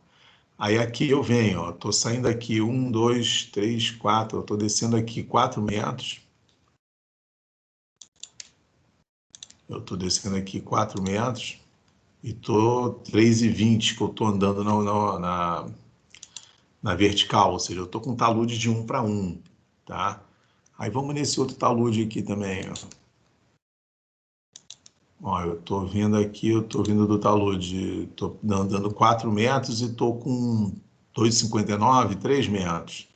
Aí aqui eu venho, estou saindo aqui 1, 2, 3, 4, eu estou descendo aqui 4 metros. Eu estou descendo aqui 4 metros e estou 3,20 que eu estou andando na vertical, ou seja, eu estou com um talude de 1 para 1, tá? Aí vamos nesse outro talude aqui também, ó, eu estou vindo aqui, eu estou vindo do talude, estou andando 4 metros e estou com 2,59, 3 metros.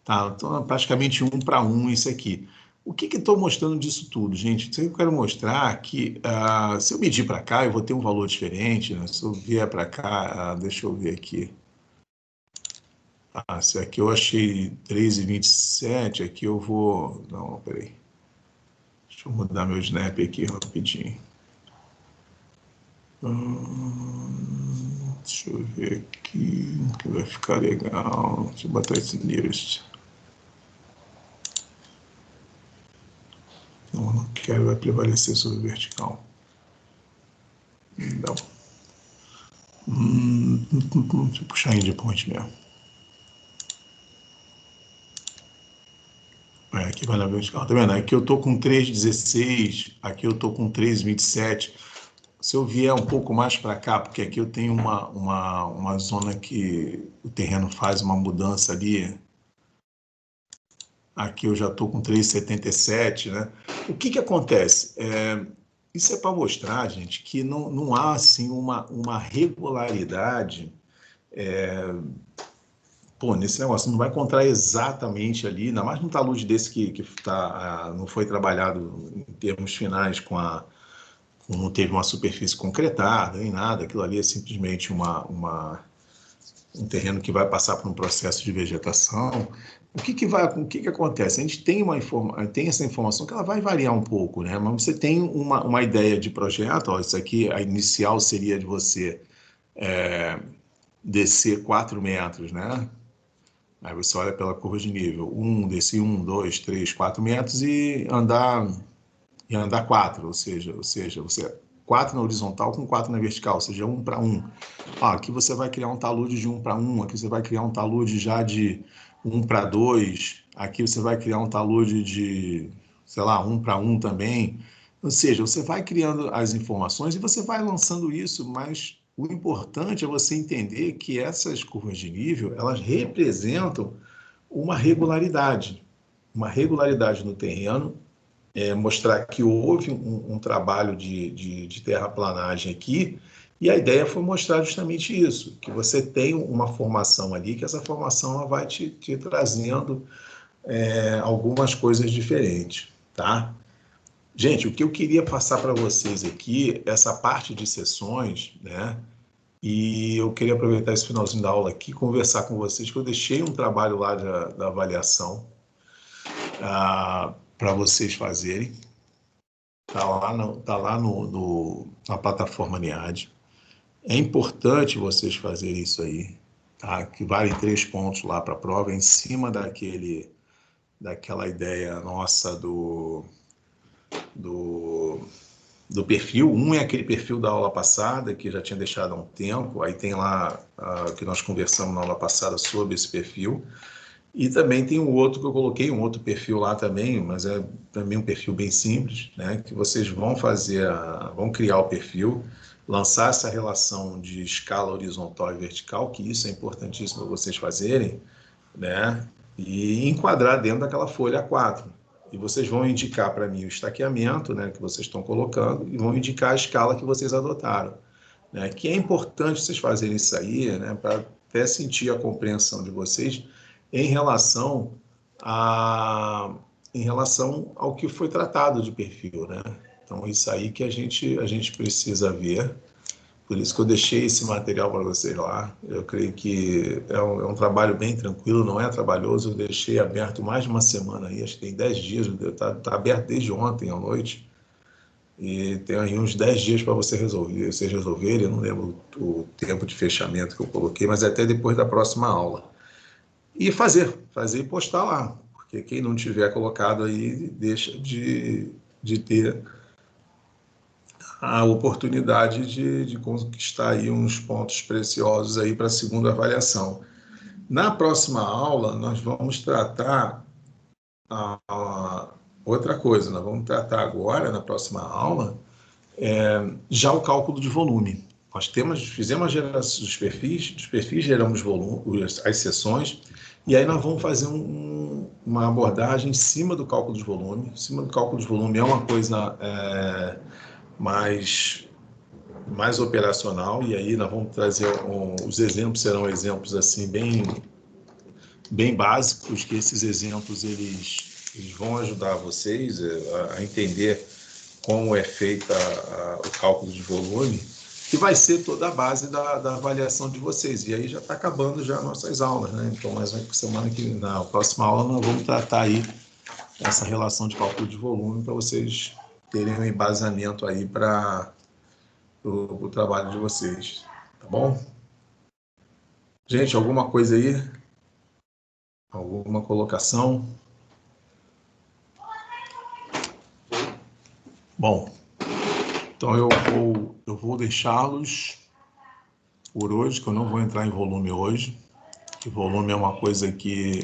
Tá, então é praticamente 1 para 1 isso aqui. O que estou mostrando disso tudo, gente? Isso aí eu quero mostrar que se eu medir para cá, eu vou ter um valor diferente, né? Se eu vier para cá, deixa eu ver aqui. Se aqui eu achei 3,27, aqui eu vou... Não, peraí. Deixa eu mudar meu snap aqui rapidinho. Deixa eu ver aqui, que vai ficar legal. Deixa eu botar esse nearest. Não, não quero, vai prevalecer sobre o vertical. Não. Deixa eu puxar endpoint mesmo. Aqui vai na vertical, tá vendo? Aqui eu tô com 3,16, aqui eu tô com 3,27. Se eu vier um pouco mais para cá, porque aqui eu tenho uma zona que o terreno faz uma mudança ali. Aqui eu já estou com 3,77, né? O que acontece? Isso é para mostrar, gente, que não há assim uma regularidade nesse negócio. Não vai encontrar exatamente ali, ainda mais num talude desse que não foi trabalhado em termos finais não teve uma superfície concretada, nem nada. Aquilo ali é simplesmente um terreno que vai passar por um processo de vegetação. O que acontece? A gente tem essa informação que ela vai variar um pouco, né? Mas você tem uma ideia de projeto. Ó, isso aqui, a inicial seria de você descer 4 metros, né? Aí você olha pela curva de nível, desci 1, 2, 3, 4 metros e andar 4, ou seja, você 4 na horizontal com 4 na vertical, ou seja, 1 para 1. Aqui você vai criar um talude de 1 para 1, aqui você vai criar um talude já de 1 para 2, aqui você vai criar um talude de, sei lá, 1 para 1 também. Ou seja, você vai criando as informações e você vai lançando isso, mas o importante é você entender que essas curvas de nível, elas representam uma regularidade no terreno, mostrar que houve um trabalho de terraplanagem aqui, e a ideia foi mostrar justamente isso, que você tem uma formação ali, que essa formação ela vai te trazendo algumas coisas diferentes, tá? Gente, o que eu queria passar para vocês aqui, essa parte de sessões, né? E eu queria aproveitar esse finalzinho da aula aqui, conversar com vocês, que eu deixei um trabalho lá da avaliação para vocês fazerem. Tá lá na plataforma NIAD. É importante vocês fazerem isso aí, tá? Que valem 3 pontos lá para a prova, em cima daquela ideia nossa do perfil. É aquele perfil da aula passada, que já tinha deixado há um tempo, aí tem lá que nós conversamos na aula passada sobre esse perfil. E também tem um outro que eu coloquei, um outro perfil lá também, mas é também um perfil bem simples, né? Que vocês vão vão criar o perfil, lançar essa relação de escala horizontal e vertical, que isso é importantíssimo para vocês fazerem, né? E enquadrar dentro daquela folha A4. E vocês vão indicar para mim o estaqueamento, né, que vocês estão colocando, e vão indicar a escala que vocês adotaram, né? Que é importante vocês fazerem isso aí, né, para até sentir a compreensão de vocês em relação ao que foi tratado de perfil, né? Então, isso aí que a gente precisa ver. Por isso que eu deixei esse material para vocês lá. Eu creio que é um trabalho bem tranquilo, não é trabalhoso. Eu deixei aberto mais de uma semana aí, acho que tem 10 dias, está aberto desde ontem à noite. e tem aí uns 10 dias para vocês resolverem, eu não lembro o tempo de fechamento que eu coloquei, mas é até depois da próxima aula. E fazer e postar lá, porque quem não tiver colocado aí deixa de ter a oportunidade de conquistar aí uns pontos preciosos aí para a segunda avaliação. Na próxima aula, nós vamos tratar outra coisa, nós vamos tratar agora, na próxima aula, já o cálculo de volume. Nós fizemos a geração dos perfis geramos as seções, e aí nós vamos fazer uma abordagem em cima do cálculo de volume. Em cima do cálculo de volume é uma coisa mais operacional, e aí nós vamos trazer os exemplos, serão exemplos assim bem básicos, que esses exemplos eles vão ajudar vocês a entender como é feita o cálculo de volume, que vai ser toda a base da avaliação de vocês. E aí já está acabando já nossas aulas, né? Então, na próxima aula, nós vamos tratar aí essa relação de cálculo de volume para vocês terem um embasamento aí para o trabalho de vocês. Tá bom? Gente, alguma coisa aí? Alguma colocação? Bom, então eu vou deixá-los por hoje, que eu não vou entrar em volume hoje, que volume é uma coisa que